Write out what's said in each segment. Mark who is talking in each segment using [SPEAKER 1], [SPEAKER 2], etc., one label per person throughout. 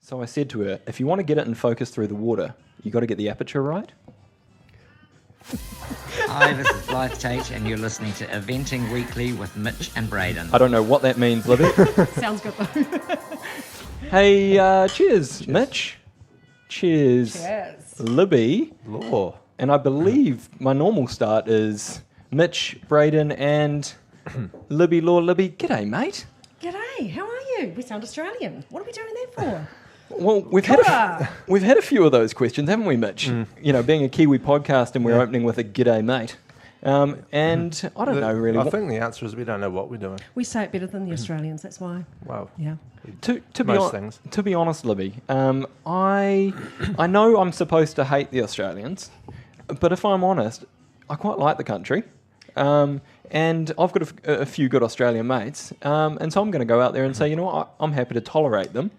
[SPEAKER 1] So I said to her, if you want to get it in focus through the water, you got to get the aperture right.
[SPEAKER 2] Hi, this is Blythe Tate, and you're listening to Eventing Weekly with Mitch and Braden.
[SPEAKER 1] I don't know what that means, Libby.
[SPEAKER 3] Sounds good though.
[SPEAKER 1] Hey, cheers, Mitch. Cheers.
[SPEAKER 3] Yes.
[SPEAKER 1] Libby.
[SPEAKER 4] Law.
[SPEAKER 1] And I believe my normal start is Mitch, Braden, and Libby Law. Libby, g'day, mate.
[SPEAKER 3] G'day, how are you? We sound Australian. What are we doing that for?
[SPEAKER 1] Well, we've had a few of those questions, haven't we, Mitch? You know, being a Kiwi podcast, and we're opening with a g'day, mate. And I don't know really.
[SPEAKER 4] I think the answer is we don't know what we're doing.
[SPEAKER 3] We say it better than the Australians, that's why.
[SPEAKER 4] Wow.
[SPEAKER 3] Yeah.
[SPEAKER 1] To be honest, Libby, I know I'm supposed to hate the Australians, but if I'm honest, I quite like the country. And I've got a few good Australian mates, and so I'm going to go out there and say, you know what, I'm happy to tolerate them.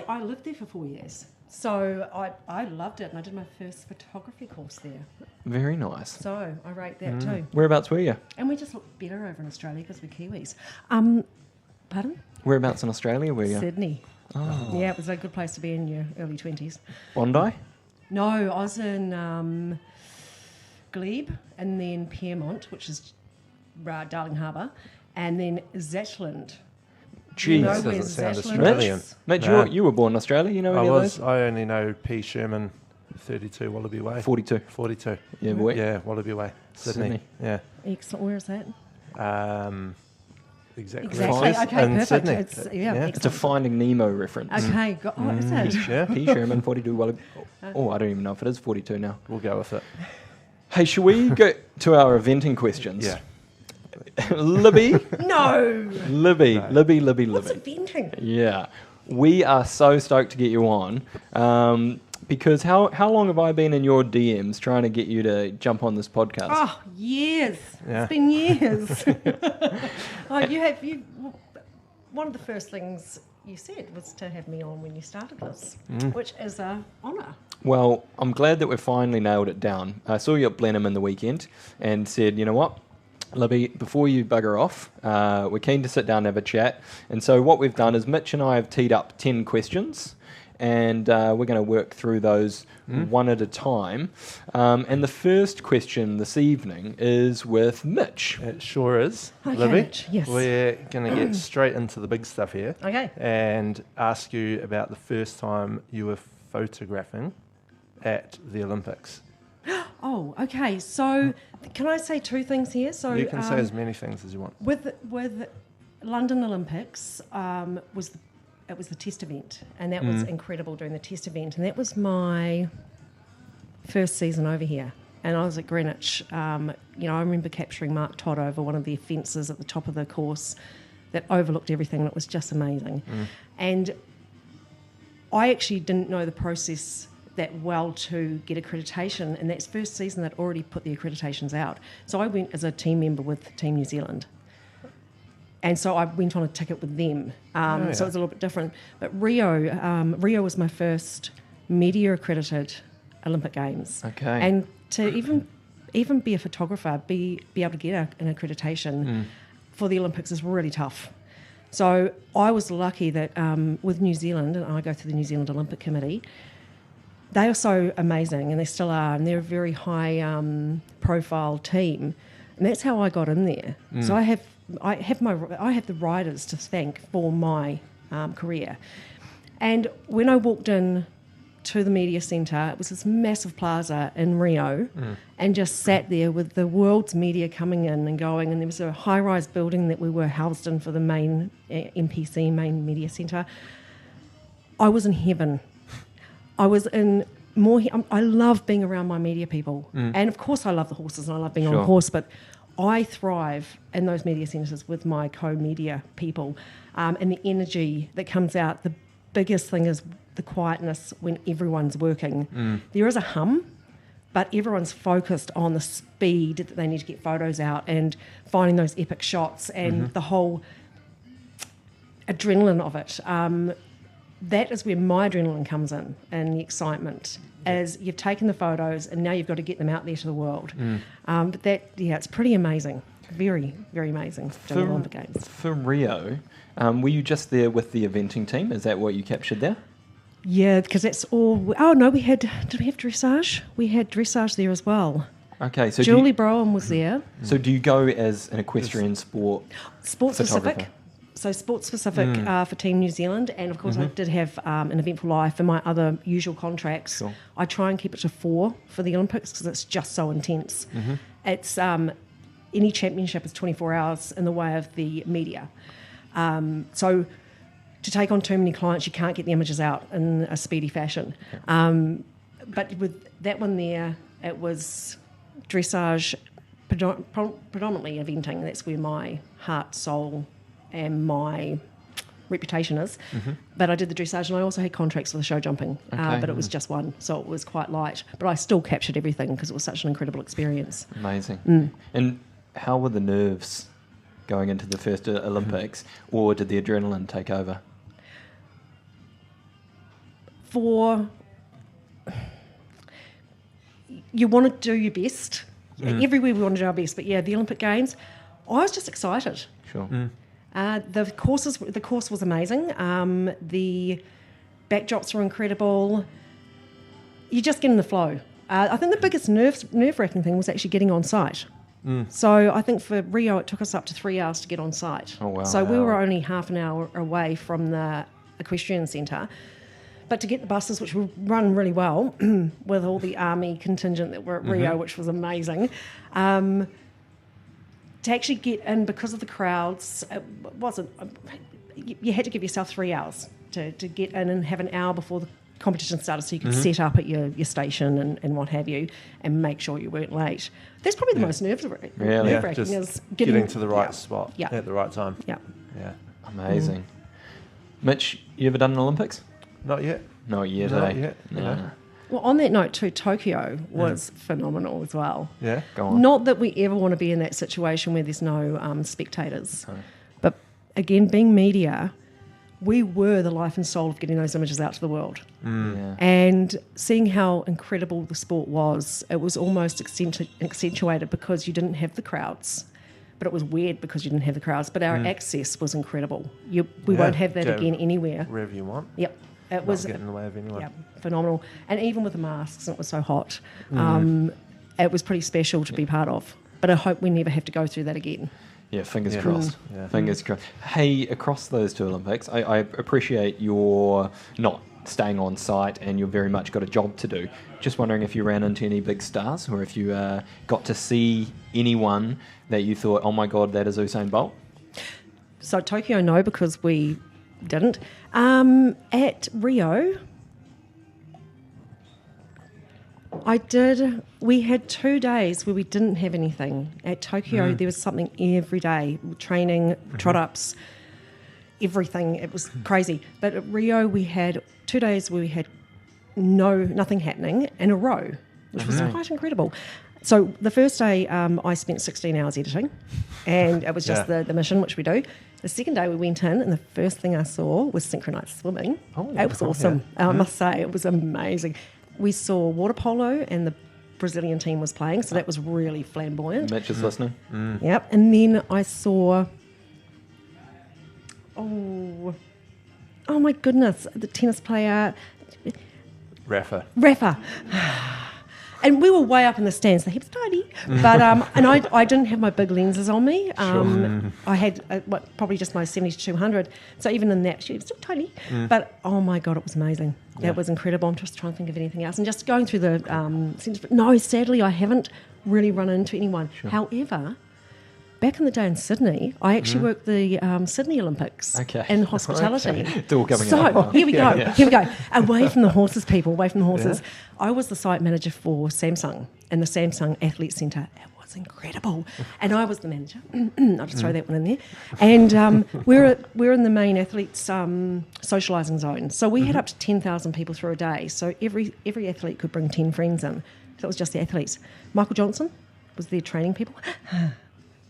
[SPEAKER 3] I lived there for 4 years, so I loved it, and I did my first photography course there.
[SPEAKER 1] Very nice.
[SPEAKER 3] So I rate that too.
[SPEAKER 1] Whereabouts were you?
[SPEAKER 3] And we just look better over in Australia because we're Kiwis. Pardon?
[SPEAKER 1] Whereabouts in Australia were you?
[SPEAKER 3] Sydney.
[SPEAKER 1] Oh.
[SPEAKER 3] Yeah, it was a good place to be in your early 20s.
[SPEAKER 1] Bondi?
[SPEAKER 3] No, I was in Glebe, and then Piermont, which is Darling Harbour, and then Zetland.
[SPEAKER 1] Jeez.
[SPEAKER 3] You know
[SPEAKER 4] Doesn't
[SPEAKER 3] where
[SPEAKER 4] sound
[SPEAKER 3] Zetland
[SPEAKER 4] Australian.
[SPEAKER 3] is?
[SPEAKER 1] Mitch,
[SPEAKER 4] No.
[SPEAKER 1] you were born in Australia, you know any of those?
[SPEAKER 4] I only know P. Sherman, 32 Wallaby Way.
[SPEAKER 1] 42.
[SPEAKER 4] 42.
[SPEAKER 1] Yeah, boy.
[SPEAKER 4] Yeah, Wallaby Way. Sydney. Yeah.
[SPEAKER 3] Excellent. Where is that?
[SPEAKER 4] Exactly.
[SPEAKER 3] Exactly. Okay,
[SPEAKER 4] in
[SPEAKER 3] perfect.
[SPEAKER 4] Sydney.
[SPEAKER 3] It's
[SPEAKER 1] It's a Finding Nemo reference.
[SPEAKER 3] Okay. Is it?
[SPEAKER 4] Yeah,
[SPEAKER 1] P. Sherman, 42 Wallaby. Oh, I don't even know if it is 42 now.
[SPEAKER 4] we'll go with it.
[SPEAKER 1] Hey, shall we go to our eventing questions?
[SPEAKER 4] Yeah.
[SPEAKER 1] Libby?
[SPEAKER 3] No.
[SPEAKER 1] Libby.
[SPEAKER 3] What's inventing?
[SPEAKER 1] Yeah. We are so stoked to get you on. Because how long have I been in your DMs trying to get you to jump on this podcast?
[SPEAKER 3] Oh, years.
[SPEAKER 4] Yeah.
[SPEAKER 3] It's been years. One of the first things you said was to have me on when you started this, which is an honour.
[SPEAKER 1] Well, I'm glad that we've finally nailed it down. I saw you at Blenheim in the weekend and said, you know what, Libby, before you bugger off, we're keen to sit down and have a chat. And so what we've done is Mitch and I have teed up 10 questions, and we're going to work through those one at a time. And the first question this evening is with Mitch.
[SPEAKER 4] It sure is,
[SPEAKER 3] Okay,
[SPEAKER 4] Libby.
[SPEAKER 3] Mitch, yes.
[SPEAKER 4] We're going to get straight into the big stuff here.
[SPEAKER 3] Okay.
[SPEAKER 4] And ask you about the first time you were photographing at the Olympics.
[SPEAKER 3] Oh, okay. So can I say two things here? So
[SPEAKER 4] You can say as many things as you want.
[SPEAKER 3] with London Olympics, it was the test event, and that was incredible doing the test event, and that was my first season over here. And I was at Greenwich. I remember capturing Mark Todd over one of the fences at the top of the course that overlooked everything, and it was just amazing. And I actually didn't know the process that well to get accreditation, and that first season they'd already put the accreditations out. So I went as a team member with Team New Zealand. And so I went on a ticket with them. So it was a little bit different. But Rio was my first media accredited Olympic Games.
[SPEAKER 1] Okay.
[SPEAKER 3] And to even be a photographer, be able to get an accreditation for the Olympics is really tough. So I was lucky that with New Zealand, and I go through the New Zealand Olympic Committee, they are so amazing, and they still are, and they're a very high profile team, and that's how I got in there. So I have the riders to thank for my career. And when I walked in to the media centre, it was this massive plaza in Rio, and just sat there with the world's media coming in and going, and there was a high-rise building that we were housed in for the main MPC, main media centre. I was in heaven. I was in more. I love being around my media people, and of course I love the horses and I love being on a horse. But I thrive in those media centres with my co-media people, and the energy that comes out. The biggest thing is the quietness when everyone's working. There is a hum, but everyone's focused on the speed that they need to get photos out and finding those epic shots and the whole adrenaline of it. That is where my adrenaline comes in, and the excitement, as you've taken the photos and now you've got to get them out there to the world. But it's pretty amazing. Very, very amazing during the Olympic Games.
[SPEAKER 1] For Rio, were you just there with the eventing team? Is that what you captured there?
[SPEAKER 3] Yeah, because that's all. Oh no, did we have dressage? We had dressage there as well.
[SPEAKER 1] Okay, so
[SPEAKER 3] Julie Browan was there.
[SPEAKER 1] So do you go as an equestrian sport
[SPEAKER 3] Specific.
[SPEAKER 1] photographer?
[SPEAKER 3] So sports specific for Team New Zealand, and of course I did have an Eventful Life in my other usual contracts.
[SPEAKER 1] Sure.
[SPEAKER 3] I try and keep it to 4 for the Olympics because it's just so intense. It's any championship is 24 hours in the way of the media. So to take on too many clients, you can't get the images out in a speedy fashion. But with that one there, it was dressage, predominantly eventing. That's where my heart, soul, and my reputation is. But I did the dressage, and I also had contracts for the show jumping, but it was just one, so it was quite light. But I still captured everything because it was such an incredible experience.
[SPEAKER 1] Amazing. And how were the nerves going into the first Olympics, or did the adrenaline take over?
[SPEAKER 3] You want to do your best. Everywhere we want to do our best, but yeah, the Olympic Games, I was just excited.
[SPEAKER 1] Sure.
[SPEAKER 3] The course was amazing. The backdrops were incredible. You just get in the flow. I think the biggest nerve-wracking thing was actually getting on site. So I think for Rio, it took us up to 3 hours to get on site.
[SPEAKER 1] Oh, wow.
[SPEAKER 3] So we were only half an hour away from the equestrian centre. But to get the buses, which were run really well, with all the army contingent that were at Rio, which was amazing, to actually get in because of the crowds, it wasn't. You had to give yourself 3 hours to get in and have an hour before the competition started, so you could set up at your station and what have you, and make sure you weren't late. That's probably the most nerve-wracking.
[SPEAKER 1] Really?
[SPEAKER 3] Nerve-wracking is
[SPEAKER 4] getting to the right spot at the right time.
[SPEAKER 3] Yeah.
[SPEAKER 4] Yeah.
[SPEAKER 1] Amazing. Mitch, you ever done an Olympics?
[SPEAKER 4] Not yet.
[SPEAKER 1] Not yet,
[SPEAKER 4] Not
[SPEAKER 1] eh?
[SPEAKER 4] yet.
[SPEAKER 1] No.
[SPEAKER 3] Well, on that note too, Tokyo was phenomenal as well.
[SPEAKER 4] Yeah.
[SPEAKER 1] Go on.
[SPEAKER 3] Not that we ever want to be in that situation where there's no spectators. But again, being media, we were the life and soul of getting those images out to the world.
[SPEAKER 1] Yeah.
[SPEAKER 3] And seeing how incredible the sport was, it was almost accentuated because you didn't have the crowds. But it was weird because you didn't have the crowds. But our access was incredible. We won't have that again anywhere.
[SPEAKER 4] Wherever you want.
[SPEAKER 3] Yep. It was
[SPEAKER 4] Not get in the way of anyone.
[SPEAKER 3] Yeah, phenomenal. And even with the masks, and it was so hot, it was pretty special to be part of. But I hope we never have to go through that again.
[SPEAKER 1] Yeah, fingers crossed.
[SPEAKER 4] Yeah.
[SPEAKER 1] Fingers crossed. Hey, across those two Olympics, I appreciate your not staying on site and you've very much got a job to do. Just wondering if you ran into any big stars or if you got to see anyone that you thought, oh my God, that is Usain Bolt?
[SPEAKER 3] So Tokyo, no, because we didn't. At Rio, I did. We had 2 days where we didn't have anything. At Tokyo, there was something every day, training, trot-ups, everything. It was crazy. But at Rio, we had 2 days where we had nothing happening in a row, which was quite incredible. So the first day, I spent 16 hours editing, and it was just the mission, which we do. The second day we went in, and the first thing I saw was synchronised swimming. It was awesome. I must say, it was amazing. We saw water polo, and the Brazilian team was playing, so that was really flamboyant.
[SPEAKER 1] Mitch is listening.
[SPEAKER 3] Yep. And then I saw, oh my goodness, the tennis player,
[SPEAKER 4] Rafa.
[SPEAKER 3] And we were way up in the stands. The hips tiny, but and I didn't have my big lenses on me. I had probably just my 70-200. So even in that, she was still tiny. But oh my God, it was amazing. Yeah. It was incredible. I'm just trying to think of anything else. And just going through the centres. No, sadly, I haven't really run into anyone. However, back in the day in Sydney, I actually worked the Sydney Olympics in hospitality.
[SPEAKER 1] It's all coming
[SPEAKER 3] so
[SPEAKER 1] up.
[SPEAKER 3] here we go. Here we go. Away from the horses, people. Away from the horses. Yeah. I was the site manager for Samsung in the Samsung Athlete Centre. It was incredible, and I was the manager. I'll just throw that one in there. And we're in the main athletes socialising zone, so we had up to 10,000 people through a day. So every athlete could bring 10 friends in. So it was just the athletes. Michael Johnson was there training people.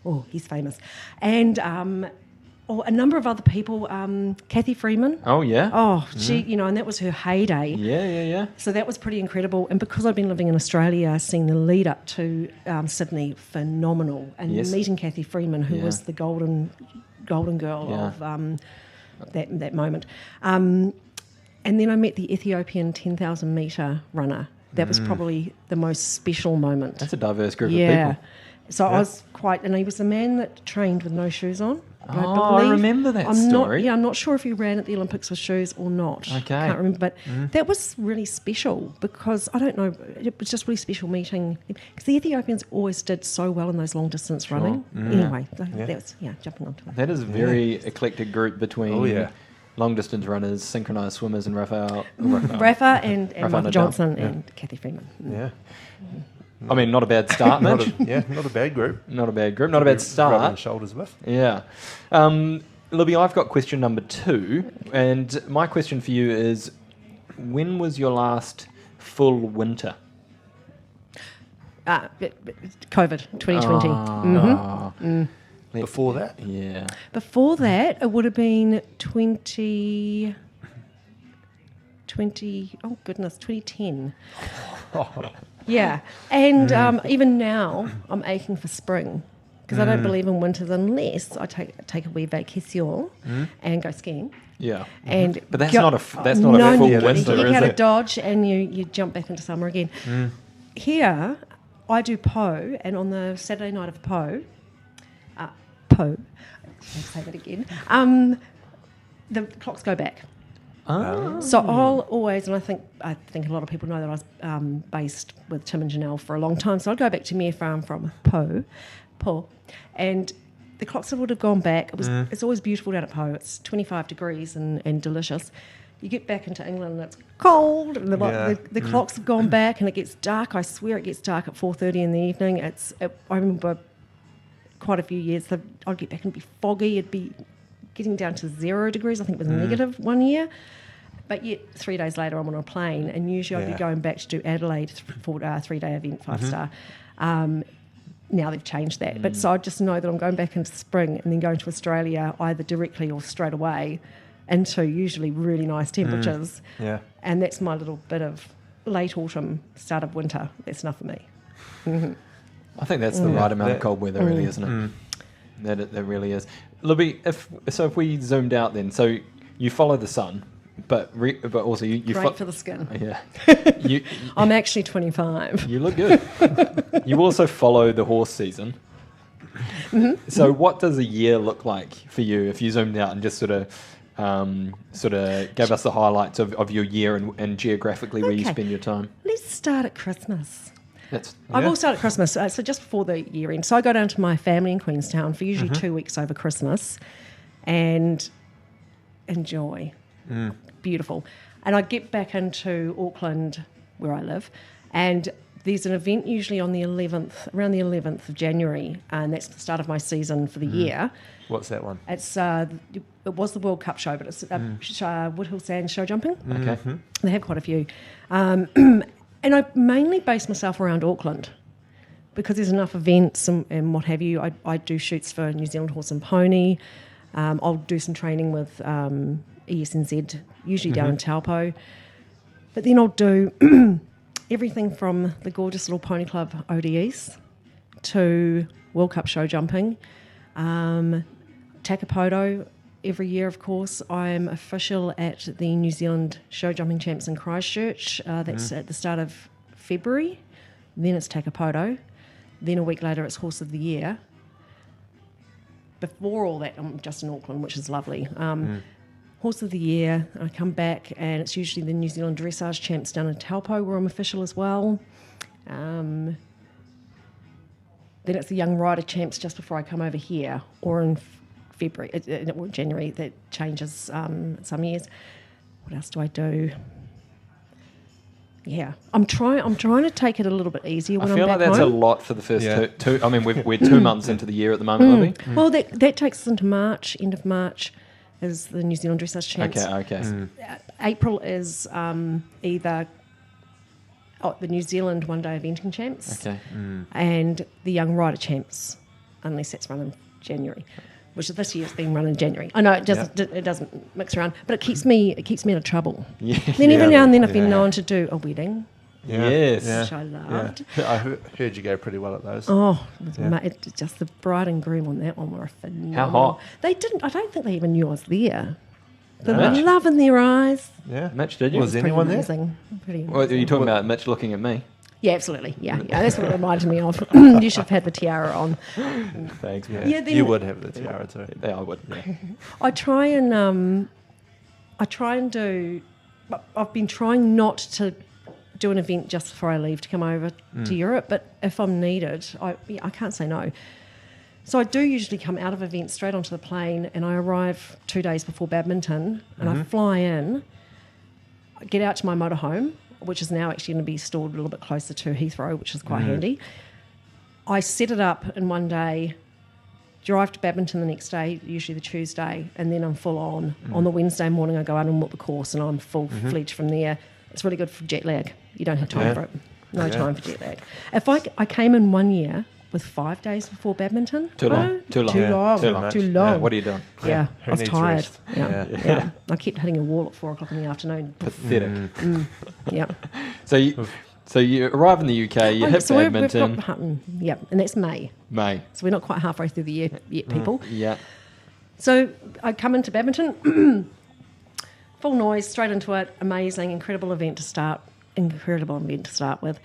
[SPEAKER 3] Oh, he's famous. And a number of other people. Kathy Freeman.
[SPEAKER 1] Oh, yeah?
[SPEAKER 3] Oh, she, and that was her heyday.
[SPEAKER 1] Yeah.
[SPEAKER 3] So that was pretty incredible. And because I've been living in Australia, seeing the lead up to Sydney, phenomenal. And meeting Kathy Freeman, who was the golden girl of that moment. And then I met the Ethiopian 10,000 metre runner. That was probably the most special moment.
[SPEAKER 1] That's a diverse group of
[SPEAKER 3] Yeah.
[SPEAKER 1] people.
[SPEAKER 3] So I was and he was a man that trained with no shoes on. But
[SPEAKER 1] I remember that story.
[SPEAKER 3] I'm not sure if he ran at the Olympics with shoes or not.
[SPEAKER 1] Okay.
[SPEAKER 3] Can't remember. But that was really special because, I don't know, it was just really special meeting. Because the Ethiopians always did so well in those long distance running. Anyway, that's, jumping onto that.
[SPEAKER 1] That is a very eclectic group between long distance runners, synchronised swimmers, and
[SPEAKER 3] Rafa and Michael
[SPEAKER 1] Nadal.
[SPEAKER 3] Johnson and Kathy Freeman.
[SPEAKER 4] Yeah.
[SPEAKER 1] I mean, not a bad start, Mitch.
[SPEAKER 4] Not a bad group.
[SPEAKER 1] Not a bad group. Not a bad
[SPEAKER 4] Rubbing
[SPEAKER 1] start.
[SPEAKER 4] shoulders with.
[SPEAKER 1] Yeah. Libby, I've got question number 2. And my question for you is, when was your last full winter?
[SPEAKER 3] COVID 2020.
[SPEAKER 4] Before that?
[SPEAKER 1] Yeah.
[SPEAKER 3] Before that, it would have been 2010. Yeah. And even now, I'm aching for spring because I don't believe in winters unless I take a wee vacation and go skiing.
[SPEAKER 1] Yeah.
[SPEAKER 3] And
[SPEAKER 1] But that's not a full winter,
[SPEAKER 3] you
[SPEAKER 1] is
[SPEAKER 3] get out
[SPEAKER 1] it?
[SPEAKER 3] of Dodge and you jump back into summer again. Here, I do Po, and on the Saturday night of Po, let's say that again, the clocks go back. So I'll always, and I think a lot of people know that I was based with Tim and Janelle for a long time, so I'd go back to Mere Farm from Po, and the clocks would have gone back. It's always beautiful down at Po. It's 25 degrees and delicious. You get back into England and it's cold, and the clocks have gone back, and it gets dark. I swear it gets dark at 4:30 in the evening. I remember quite a few years that I'd get back and it'd be foggy. It'd be getting down to 0 degrees. I think it was negative one year. But yet 3 days later I'm on a plane, and usually I'd be going back to do Adelaide for a 3-day event, 5-star. Now they've changed that. But so I just know that I'm going back into spring and then going to Australia either directly or straight away into usually really nice temperatures.
[SPEAKER 4] Yeah.
[SPEAKER 3] And that's my little bit of late autumn, start of winter. That's enough for me.
[SPEAKER 1] I think that's the right amount of cold weather, really, isn't it? That really is. Libby, if we zoomed out then, so you follow the sun, but also you
[SPEAKER 3] Great for the skin.
[SPEAKER 1] Yeah.
[SPEAKER 3] I'm actually 25.
[SPEAKER 1] You look good. You also follow the horse season. So what does a year look like for you if you zoomed out and just sort of gave us the highlights of your year and geographically where you spend your time?
[SPEAKER 3] Let's start at Christmas.
[SPEAKER 1] I
[SPEAKER 3] will start at Christmas, so just before the year end. So I go down to my family in Queenstown for usually 2 weeks over Christmas and enjoy. Beautiful. And I get back into Auckland, where I live, and there's an event usually on around the 11th of January, and that's the start of my season for the year.
[SPEAKER 4] What's that one?
[SPEAKER 3] It was the World Cup show, but it's Woodhill Sands show jumping.
[SPEAKER 1] Okay.
[SPEAKER 3] They have quite a few. And I mainly base myself around Auckland because there's enough events and what have you. I do shoots for New Zealand Horse and Pony. I'll do some training with ESNZ, usually down in Taupo. But then I'll do everything from the gorgeous little Pony Club ODEs to World Cup show jumping. Takapoto every year, of course. I'm official at the New Zealand Show Jumping Champs in Christchurch. That's at the start of February. Then it's Takapoto. Then a week later it's Horse of the Year. Before all that, I'm just in Auckland, which is lovely. Horse of the Year, I come back and it's usually the New Zealand Dressage Champs down in Taupo where I'm official as well. Then it's the Young Rider Champs just before I come over here, or in February, or January. That changes some years. What else do I do? Yeah, I'm trying to take it a little bit easier when I'm back home.
[SPEAKER 1] I feel like that's a lot for the first two. I mean, we're 2 months into the year at the moment, Libby.
[SPEAKER 3] Well, that takes us into March. End of March is the New Zealand Dressage Champs.
[SPEAKER 1] Okay.
[SPEAKER 3] April is either the New Zealand one-day eventing champs and the Young Rider Champs, unless that's run in January, which this year's been run in January. I know it doesn't mix around, but it keeps me out of trouble.
[SPEAKER 1] Yeah.
[SPEAKER 3] Then every now and then I've been known to do a wedding.
[SPEAKER 4] Yeah.
[SPEAKER 1] Yes.
[SPEAKER 3] Which I loved.
[SPEAKER 4] Yeah. I heard you go pretty well at those.
[SPEAKER 3] Oh, just the bride and groom on that one were phenomenal.
[SPEAKER 1] How hot?
[SPEAKER 3] They didn't. I don't think they even knew I was there. The
[SPEAKER 1] Mitch?
[SPEAKER 3] love in their eyes.
[SPEAKER 4] Yeah.
[SPEAKER 1] Mitch, did you?
[SPEAKER 4] Was
[SPEAKER 3] Pretty
[SPEAKER 4] anyone there?
[SPEAKER 3] amazing. Pretty
[SPEAKER 1] Well,
[SPEAKER 3] amazing.
[SPEAKER 1] are you talking about Mitch looking at me?
[SPEAKER 3] Yeah, absolutely. Yeah, that's what it reminded me of. You should have had the tiara on.
[SPEAKER 1] Thanks,
[SPEAKER 4] Yeah.
[SPEAKER 1] man.
[SPEAKER 3] Yeah, then-
[SPEAKER 4] You would have the tiara too.
[SPEAKER 1] Yeah, I would. Yeah.
[SPEAKER 3] I try and do. I've been trying not to do an event just before I leave to come over to Europe, but if I'm needed, I can't say no. So I do usually come out of events straight onto the plane, and I arrive 2 days before badminton, and I fly in, get out to my motorhome, which is now actually going to be stored a little bit closer to Heathrow, which is quite handy. I set it up in one day, drive to badminton the next day, usually the Tuesday, and then I'm full on. On the Wednesday morning, I go out and walk the course, and I'm full-fledged from there. It's really good for jet lag. You don't have time for it. No time for jet lag. If I came in 1 year with 5 days before badminton,
[SPEAKER 1] Too long. Too long.
[SPEAKER 3] Too
[SPEAKER 1] Yeah,
[SPEAKER 3] long.
[SPEAKER 1] too long.
[SPEAKER 3] Too
[SPEAKER 1] Yeah,
[SPEAKER 3] long.
[SPEAKER 1] what are you doing?
[SPEAKER 3] Yeah,
[SPEAKER 4] Who
[SPEAKER 3] I was
[SPEAKER 4] needs
[SPEAKER 3] tired.
[SPEAKER 4] rest?
[SPEAKER 3] Yeah.
[SPEAKER 4] Yeah.
[SPEAKER 3] Yeah. I kept hitting a wall at 4 o'clock in the afternoon.
[SPEAKER 1] Pathetic.
[SPEAKER 3] Yeah.
[SPEAKER 1] So you arrive in the UK, you hit
[SPEAKER 3] so we've
[SPEAKER 1] badminton,
[SPEAKER 3] got Hutton. Yeah, and that's May.
[SPEAKER 1] May.
[SPEAKER 3] So we're not quite halfway through the year yet, people.
[SPEAKER 1] Yeah.
[SPEAKER 3] So I come into badminton, full noise, straight into it. Amazing, incredible event to start with.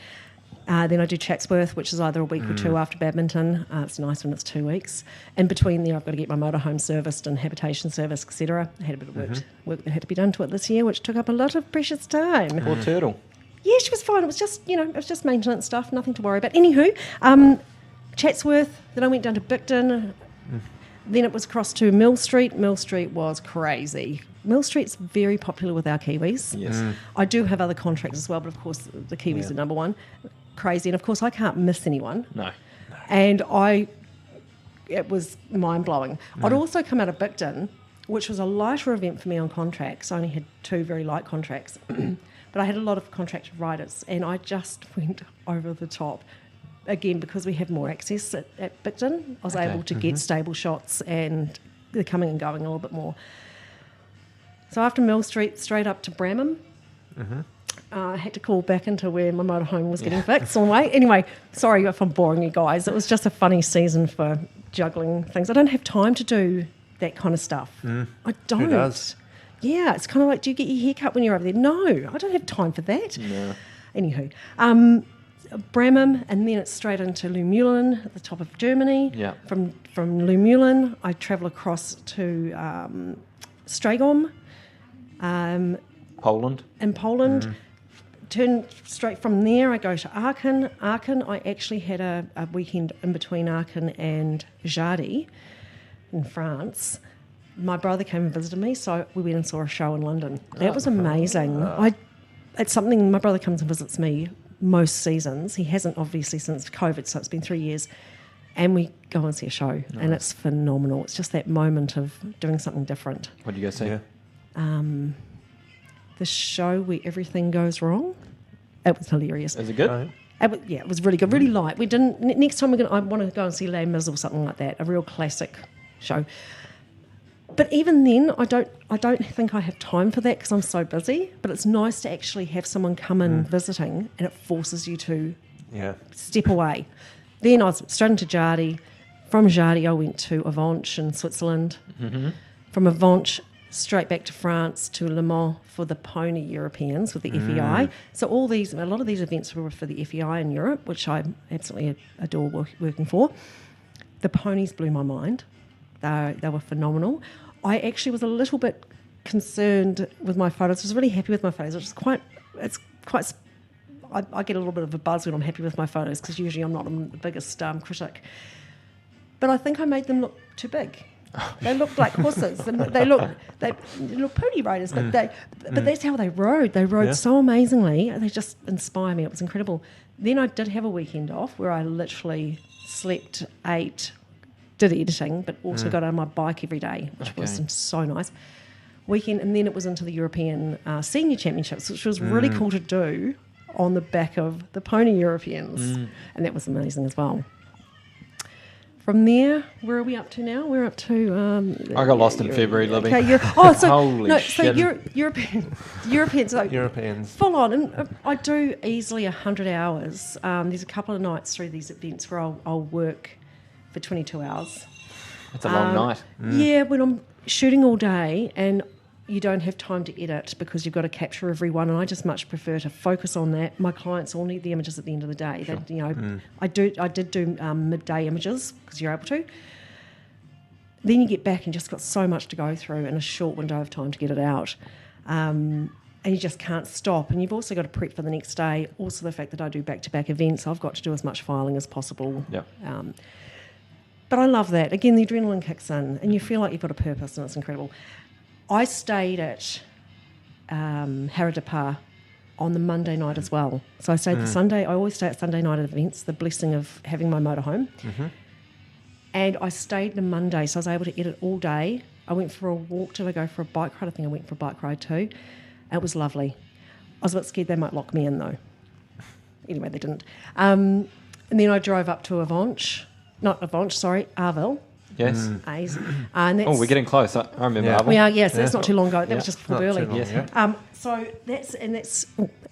[SPEAKER 3] Then I do Chatsworth, which is either a week or two after badminton. It's nice when it's 2 weeks. In between there, I've got to get my motorhome serviced and habitation serviced, etc. I had a bit of work that had to be done to it this year, which took up a lot of precious time.
[SPEAKER 1] Poor turtle.
[SPEAKER 3] Yeah, she was fine. It was just, it was just maintenance stuff, nothing to worry about. Anywho, Chatsworth, then I went down to Bicton. Then it was across to Mill Street. Mill Street was crazy. Mill Street's very popular with our Kiwis.
[SPEAKER 1] Yes.
[SPEAKER 3] I do have other contracts as well, but of course the Kiwis are number one. Crazy. And of course I can't miss anyone.
[SPEAKER 1] No.
[SPEAKER 3] And it was mind-blowing. I'd also come out of Bicton, which was a lighter event for me on contracts. I only had 2 very light contracts. But I had a lot of contracted riders, and I just went over the top. Again, because we have more access at Bicton, I was able to get stable shots and the coming and going a little bit more. So after Mill Street, straight up to Bramham. I had to call back into where my motorhome was getting fixed on the way. Anyway, sorry if I'm boring you guys. It was just a funny season for juggling things. I don't have time to do that kind of stuff. I don't.
[SPEAKER 4] Who does?
[SPEAKER 3] Yeah, it's kind of like, do you get your hair cut when you're over there? No, I don't have time for that.
[SPEAKER 1] No.
[SPEAKER 3] Anywho, Bramham, and then it's straight into Lumülen at the top of Germany.
[SPEAKER 1] Yeah.
[SPEAKER 3] From Lumülen, I travel across to Stragom
[SPEAKER 1] Poland.
[SPEAKER 3] in Poland. Turn straight from there, I go to Aachen. Aachen, I actually had a weekend in between Aachen and Jardy in France. My brother came and visited me, so we went and saw a show in London. That was amazing. It's something, my brother comes and visits me most seasons. He hasn't, obviously, since COVID, so it's been 3 years. And we go and see a show, and it's phenomenal. It's just that moment of doing something different.
[SPEAKER 1] What do you guys see?
[SPEAKER 4] Yeah.
[SPEAKER 3] The show where everything goes wrong, it was hilarious.
[SPEAKER 1] Is it good?
[SPEAKER 4] Right.
[SPEAKER 3] It was really good, really light. We didn't. Next time I want to go and see Les Mis or something like that, a real classic show. But even then, I don't think I have time for that because I'm so busy. But it's nice to actually have someone come in visiting, and it forces you to step away. Then I was straight into Jardy. From Jardy, I went to Avanche in Switzerland. From Avanche, straight back to France to Le Mans for the Pony Europeans with the FEI. So a lot of these events were for the FEI in Europe, which I absolutely adore working for. The ponies blew my mind. They were phenomenal. I actually was a little bit concerned with my photos. I was really happy with my photos. I get a little bit of a buzz when I'm happy with my photos because usually I'm not the biggest critic. But I think I made them look too big. They looked like horses. They look pony riders, but that's how they rode. They rode so amazingly. They just inspire me. It was incredible. Then I did have a weekend off where I literally slept, ate, did editing, but also got on my bike every day, which was so nice. Weekend, and then it was into the European Senior Championships, which was really cool to do on the back of the Pony Europeans, and that was amazing as well. From there, where are we up to now? We're up to...
[SPEAKER 1] I got lost in February, Libby.
[SPEAKER 3] Okay,
[SPEAKER 1] Holy shit.
[SPEAKER 3] Europeans, like,
[SPEAKER 4] Europeans.
[SPEAKER 3] full on. And I do easily 100 hours. There's a couple of nights through these events where I'll work for 22 hours.
[SPEAKER 1] It's a long night.
[SPEAKER 3] Yeah, when I'm shooting all day, and you don't have time to edit because you've got to capture everyone, and I just much prefer to focus on that. My clients all need the images at the end of the day.
[SPEAKER 1] Sure.
[SPEAKER 3] They, I did do midday images because you're able to. Then you get back and just got so much to go through in a short window of time to get it out. And you just can't stop. And you've also got to prep for the next day. Also the fact that I do back-to-back events, I've got to do as much filing as possible.
[SPEAKER 1] Yep.
[SPEAKER 3] But I love that. Again, the adrenaline kicks in and you feel like you've got a purpose and it's incredible. I stayed at Haradapa on the Monday night as well. So I stayed the Sunday. I always stay at Sunday night at events, the blessing of having my motorhome.
[SPEAKER 4] Mm-hmm.
[SPEAKER 3] And I stayed the Monday, so I was able to edit all day. I went for a walk. Did I go for a bike ride? I think I went for a bike ride too. It was lovely. I was a bit scared they might lock me in though. Anyway, they didn't. And then I drove up to Arville.
[SPEAKER 1] Yes.
[SPEAKER 3] A's. And that's,
[SPEAKER 1] We're getting close. I remember.
[SPEAKER 4] Yeah.
[SPEAKER 1] Arville.
[SPEAKER 3] we are, yes, that's
[SPEAKER 1] Yeah.
[SPEAKER 3] not too long ago. That
[SPEAKER 1] Yeah.
[SPEAKER 3] was just before
[SPEAKER 4] Not too
[SPEAKER 3] Burley.
[SPEAKER 4] long,
[SPEAKER 1] Yes.
[SPEAKER 4] yeah.
[SPEAKER 3] So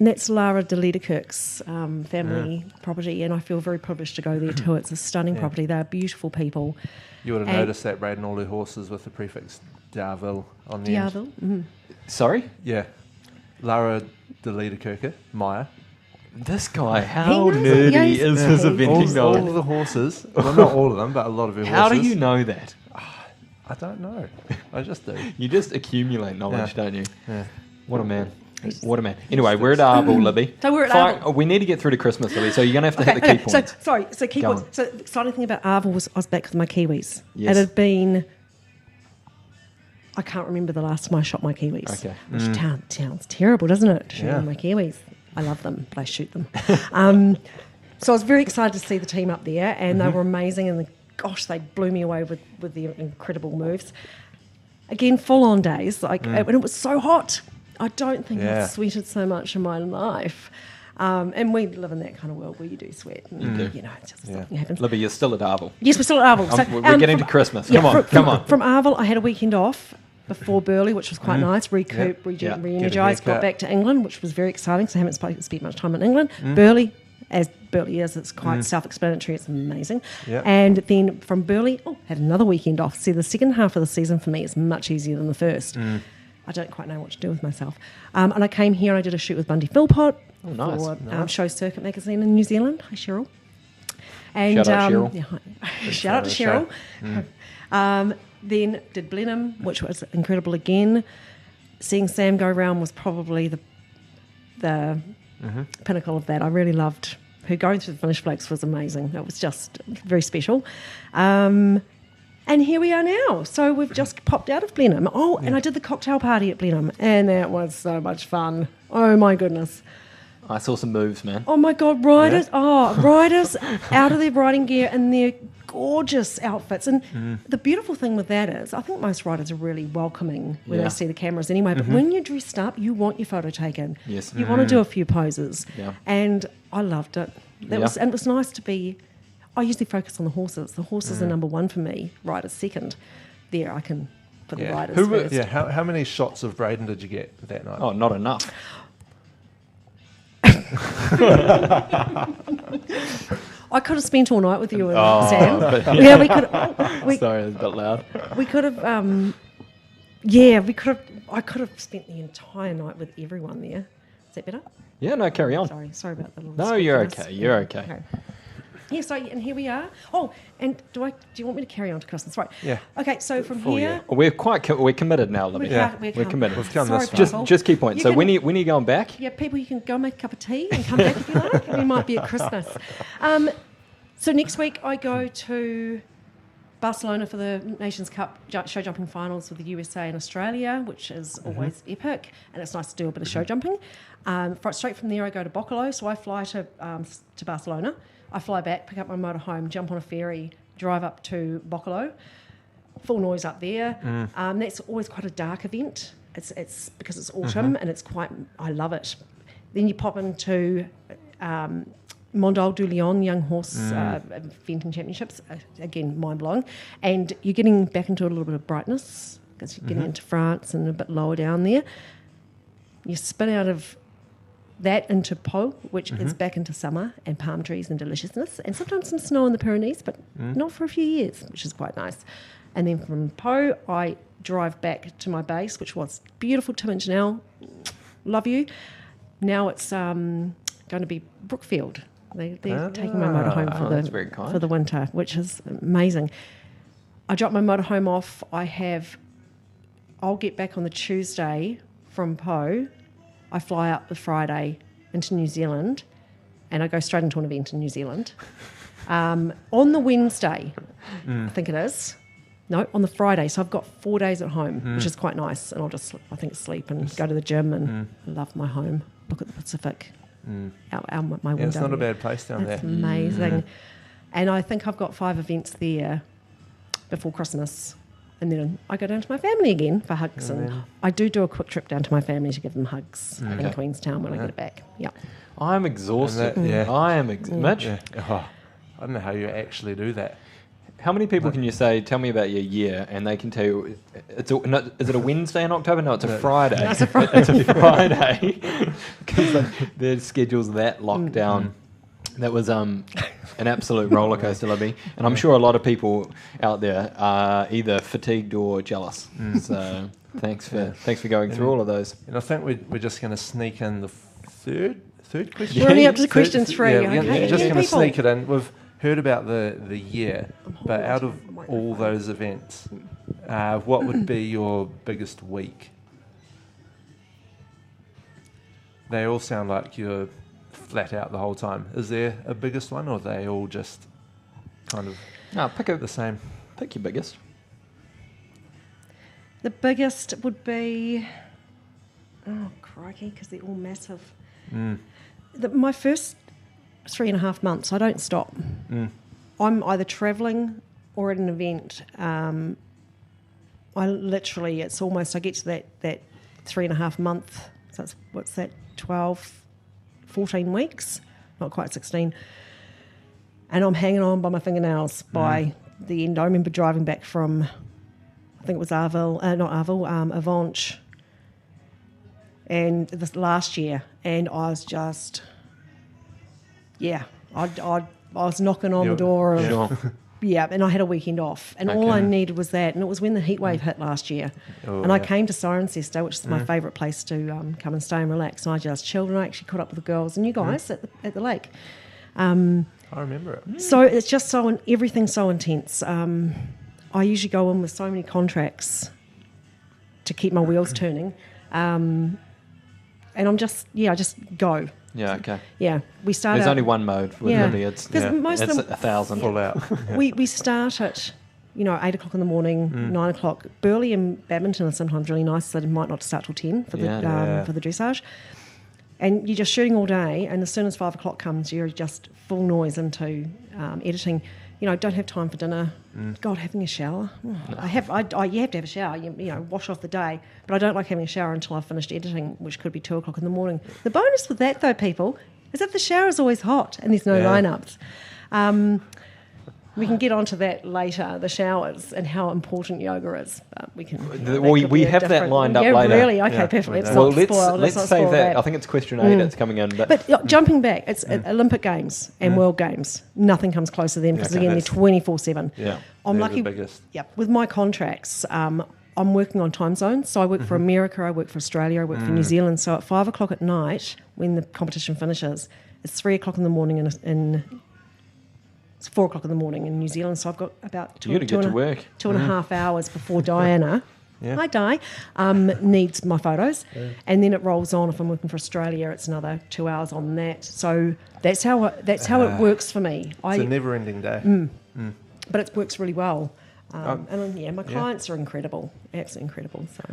[SPEAKER 3] that's Lara de Liederkirk's family property, and I feel very privileged to go there too. It's a stunning property. They are beautiful people.
[SPEAKER 4] You would have
[SPEAKER 3] And-
[SPEAKER 4] noticed that raiding all their horses with the prefix Darville on the end.
[SPEAKER 3] Diarville. Mm-hmm.
[SPEAKER 1] Sorry?
[SPEAKER 4] Yeah. Lara de Liederkirke, Maya.
[SPEAKER 1] This guy, how
[SPEAKER 3] knows it,
[SPEAKER 1] nerdy
[SPEAKER 3] yes.
[SPEAKER 1] is his eventing
[SPEAKER 4] All
[SPEAKER 1] knowledge?
[SPEAKER 4] of the horses, well, not all of them, but a lot of your
[SPEAKER 1] How do
[SPEAKER 4] horses.
[SPEAKER 1] you know that?
[SPEAKER 4] I don't know. I just do.
[SPEAKER 1] You just accumulate knowledge,
[SPEAKER 4] Yeah.
[SPEAKER 1] don't you?
[SPEAKER 4] Yeah.
[SPEAKER 1] What a man. What a man. Anyway, we're at Arville, Libby.
[SPEAKER 3] So we're at
[SPEAKER 1] Fine.
[SPEAKER 3] Arville.
[SPEAKER 1] Oh, we need to get through to Christmas, Libby, so you're going to have to hit the key points.
[SPEAKER 3] So key
[SPEAKER 1] Go
[SPEAKER 3] points.
[SPEAKER 1] on.
[SPEAKER 3] So the exciting thing about Arville was I was back with my Kiwis.
[SPEAKER 1] Yes.
[SPEAKER 3] It had been, I can't remember the last time I shot my Kiwis.
[SPEAKER 1] Okay.
[SPEAKER 3] Which sounds terrible, doesn't it? Shooting
[SPEAKER 4] Yeah.
[SPEAKER 3] my Kiwis. I love them, but I shoot them. So I was very excited to see the team up there, and they were amazing, and gosh, they blew me away with their incredible moves. Again, full-on days, and it was so hot. I don't think
[SPEAKER 4] Yeah.
[SPEAKER 3] I've sweated so much in my life. And we live in that kind of world where you do sweat. And,
[SPEAKER 1] do.
[SPEAKER 3] It's just
[SPEAKER 4] Yeah.
[SPEAKER 3] something happens.
[SPEAKER 1] Libby, you're still at Arville.
[SPEAKER 3] Yes, we're still at Arville.
[SPEAKER 1] We're getting to Christmas. Come on, come on.
[SPEAKER 3] From Arville, I had a weekend off before Burley, which was quite nice. Recoup,
[SPEAKER 1] Yeah.
[SPEAKER 3] re-energise,
[SPEAKER 4] Get a
[SPEAKER 3] got
[SPEAKER 4] haircut.
[SPEAKER 3] back to England, which was very exciting, so I haven't spent much time in England. Burley, as Burley is, it's quite self-explanatory. It's amazing.
[SPEAKER 4] Yeah.
[SPEAKER 3] And then from Burley, had another weekend off. See, the second half of the season for me is much easier than the first. I don't quite know what to do with myself. And I came here and I did a shoot with Bundy Philpott
[SPEAKER 1] Oh, nice.
[SPEAKER 3] for Show Circuit magazine in New Zealand. Hi, Cheryl. And,
[SPEAKER 1] Shout out Cheryl.
[SPEAKER 3] Yeah, hi. Shout out to Cheryl. Then did Blenheim, which was incredible again. Seeing Sam go round was probably the pinnacle of that. I really loved her going through the finish flags was amazing. It was just very special. And here we are now. So we've just popped out of Blenheim. And I did the cocktail party at Blenheim, and that was so much fun. Oh my goodness.
[SPEAKER 1] I saw some moves, man.
[SPEAKER 3] Oh my God, riders! Riders out of their riding gear and their gorgeous outfits. And the beautiful thing with that is, I think most riders are really welcoming when
[SPEAKER 1] Yeah.
[SPEAKER 3] they see the cameras anyway. But when you're dressed up, you want your photo taken.
[SPEAKER 1] Yes.
[SPEAKER 3] You want to do a few poses.
[SPEAKER 1] Yeah.
[SPEAKER 3] And I loved it.
[SPEAKER 1] Yeah.
[SPEAKER 3] And it was nice to be. I usually focus on the horses. The horses are number one for me. Riders second. There, I can put the riders
[SPEAKER 1] Who were-
[SPEAKER 3] first.
[SPEAKER 4] Yeah. How many shots of Braden did you get that night?
[SPEAKER 1] Oh, not enough.
[SPEAKER 3] I could have spent all night with you and Sam.
[SPEAKER 1] but-
[SPEAKER 3] Yeah, we could.
[SPEAKER 1] Sorry, it was a bit loud.
[SPEAKER 3] We could have. We could have. I could have spent the entire night with everyone there. Is that better?
[SPEAKER 1] Yeah, no, carry on.
[SPEAKER 3] Sorry about the little.
[SPEAKER 1] No, you're
[SPEAKER 3] squeakiness.
[SPEAKER 1] okay. You're okay.
[SPEAKER 3] Yeah. So and here we are. Oh, and do you want me to carry on to Christmas? Right.
[SPEAKER 4] Yeah.
[SPEAKER 3] Okay. So from
[SPEAKER 4] Full
[SPEAKER 3] here.
[SPEAKER 4] year.
[SPEAKER 1] We're committed now, Libby.
[SPEAKER 3] We're
[SPEAKER 1] committed.
[SPEAKER 4] We've come
[SPEAKER 3] Sorry,
[SPEAKER 4] this far.
[SPEAKER 3] people.
[SPEAKER 1] Just key points.
[SPEAKER 3] You
[SPEAKER 1] So
[SPEAKER 3] can-
[SPEAKER 1] when are you going back?
[SPEAKER 3] Yeah, people, you can go make a cup of tea and come back if you like. We might be at Christmas. So next week I go to Barcelona for the Nations Cup show jumping finals with the USA and Australia, which is always epic, and it's nice to do a bit of show jumping. Straight from there I go to Bocolo, so I fly to Barcelona. I fly back, pick up my motorhome, jump on a ferry, drive up to Bocolo. Full noise up there. That's always quite a dark event. It's because it's autumn and it's quite. I love it. Then you pop into Mondial du Lion Young Horse Eventing Championships. Again, mind blowing. And you're getting back into a little bit of brightness because you're getting into France and a bit lower down there. You spin out of that into Po, which is back into summer and palm trees and deliciousness, and sometimes some snow in the Pyrenees, but not for a few years, which is quite nice. And then from Po, I drive back to my base, which was beautiful Tim and Janelle. Love you. Now it's going to be Brookfield. They're taking my motorhome
[SPEAKER 1] that's very kind.
[SPEAKER 3] for the winter, which is amazing. I drop my motorhome off. I'll get back on the Tuesday from Po. I fly out the Friday into New Zealand, and I go straight into an event in New Zealand. On the Wednesday, I think it is. No, on the Friday. So I've got 4 days at home, which is quite nice. And I'll just, I think, sleep and go to the gym and love my home. Look at the Pacific out my window.
[SPEAKER 4] It's not a bad place down there.
[SPEAKER 3] It's amazing. And I think I've got 5 events there before Christmas. And then I go down to my family again for hugs. And I do a quick trip down to my family to give them hugs in Queenstown when I get it back. Yeah.
[SPEAKER 1] I'm exhausted. I am Mitch?
[SPEAKER 4] Yeah. Oh, I don't know how you actually do that.
[SPEAKER 1] How many people can you say, tell me about your year, and they can tell you, is it a Wednesday in October? No, it's a Friday.
[SPEAKER 3] It's a Friday.
[SPEAKER 1] It's a Friday. Because their schedule's that locked down. That was an absolute roller coaster, Libby. And I'm sure a lot of people out there are either fatigued or jealous. So thanks for going through all of those.
[SPEAKER 4] And I think we're just going to sneak in the third question.
[SPEAKER 3] We're only up to questions 3.
[SPEAKER 4] Yeah, we're
[SPEAKER 3] Okay.
[SPEAKER 4] just going to sneak it in. We've heard about the year, but out of all those events, what would be your biggest week? They all sound like you're flat out the whole time. Is there a biggest one, or are they all just kind of
[SPEAKER 1] Pick
[SPEAKER 4] the same?
[SPEAKER 1] Pick your biggest.
[SPEAKER 3] The biggest would be, oh crikey, because they're all massive. My first 3.5 months, I don't stop. I'm either travelling or at an event. I literally, it's almost, I get to that 3.5 month, so that's, what's that, 12, 14 weeks, not quite 16. And I'm hanging on by my fingernails by the end. I remember driving back from, I think it was Avanche, and this last year, and I was just, I was knocking on the door of, and I had a weekend off, and all I needed was that, and it was when the heat wave hit last year, I came to Cirencester, which is my favourite place to come and stay and relax, and I just chilled, and I actually caught up with the girls and you guys at the lake.
[SPEAKER 4] I remember it.
[SPEAKER 3] So it's just everything's so intense. I usually go in with so many contracts to keep my wheels turning, and I'm just, I just go.
[SPEAKER 1] Yeah, okay.
[SPEAKER 3] Yeah, we start.
[SPEAKER 1] There's only one mode with Libby. It's
[SPEAKER 3] most of them,
[SPEAKER 1] 1,000
[SPEAKER 4] full out.
[SPEAKER 3] We start at 8 o'clock in the morning, 9 o'clock. Burley and badminton are sometimes really nice, so they might not start till 10 for the dressage. And you're just shooting all day, and as soon as 5 o'clock comes, you're just full noise into editing. Don't have time for dinner. God, having a shower. You have to have a shower. Wash off the day. But I don't like having a shower until I've finished editing, which could be 2 o'clock in the morning. The bonus with that, though, people, is that the shower is always hot and there's no lineups. We can get onto that later, the showers and how important yoga is. But we can.
[SPEAKER 1] We have that lined up later.
[SPEAKER 3] Really? Okay, perfect.
[SPEAKER 1] Let's save that. I think it's question 8 that's coming in.
[SPEAKER 3] But jumping back, it's Olympic Games and World Games. Nothing comes close to them because, again, they're 24/7.
[SPEAKER 4] Yeah,
[SPEAKER 3] I'm lucky.
[SPEAKER 4] The biggest.
[SPEAKER 3] Yep. With my contracts, I'm working on time zones. So I work for America, I work for Australia, I work for New Zealand. So at 5 o'clock at night, when the competition finishes, it's 3 o'clock in the morning it's 4 o'clock in the morning in New Zealand, so I've got about 2.5 hours before Diana, hi Di, needs my photos, and then it rolls on. If I'm working for Australia, it's another 2 hours on that. So that's how it works for me.
[SPEAKER 4] It's a never-ending day.
[SPEAKER 3] But it works really well, and my clients are incredible, absolutely incredible. So,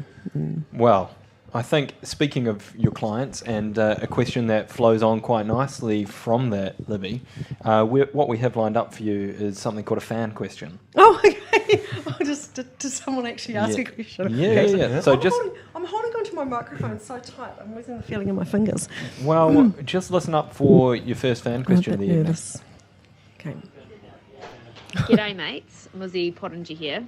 [SPEAKER 1] Well, I think, speaking of your clients, and a question that flows on quite nicely from that, Libby, what we have lined up for you is something called a fan question.
[SPEAKER 3] Oh, okay. Does someone actually ask a question?
[SPEAKER 1] Yeah. So
[SPEAKER 3] I'm holding onto my microphone so tight. I'm losing the feeling in my fingers.
[SPEAKER 1] Well, just listen up for your first fan question of the evening.
[SPEAKER 3] Okay.
[SPEAKER 5] G'day mates, Muzzy Pottinger here.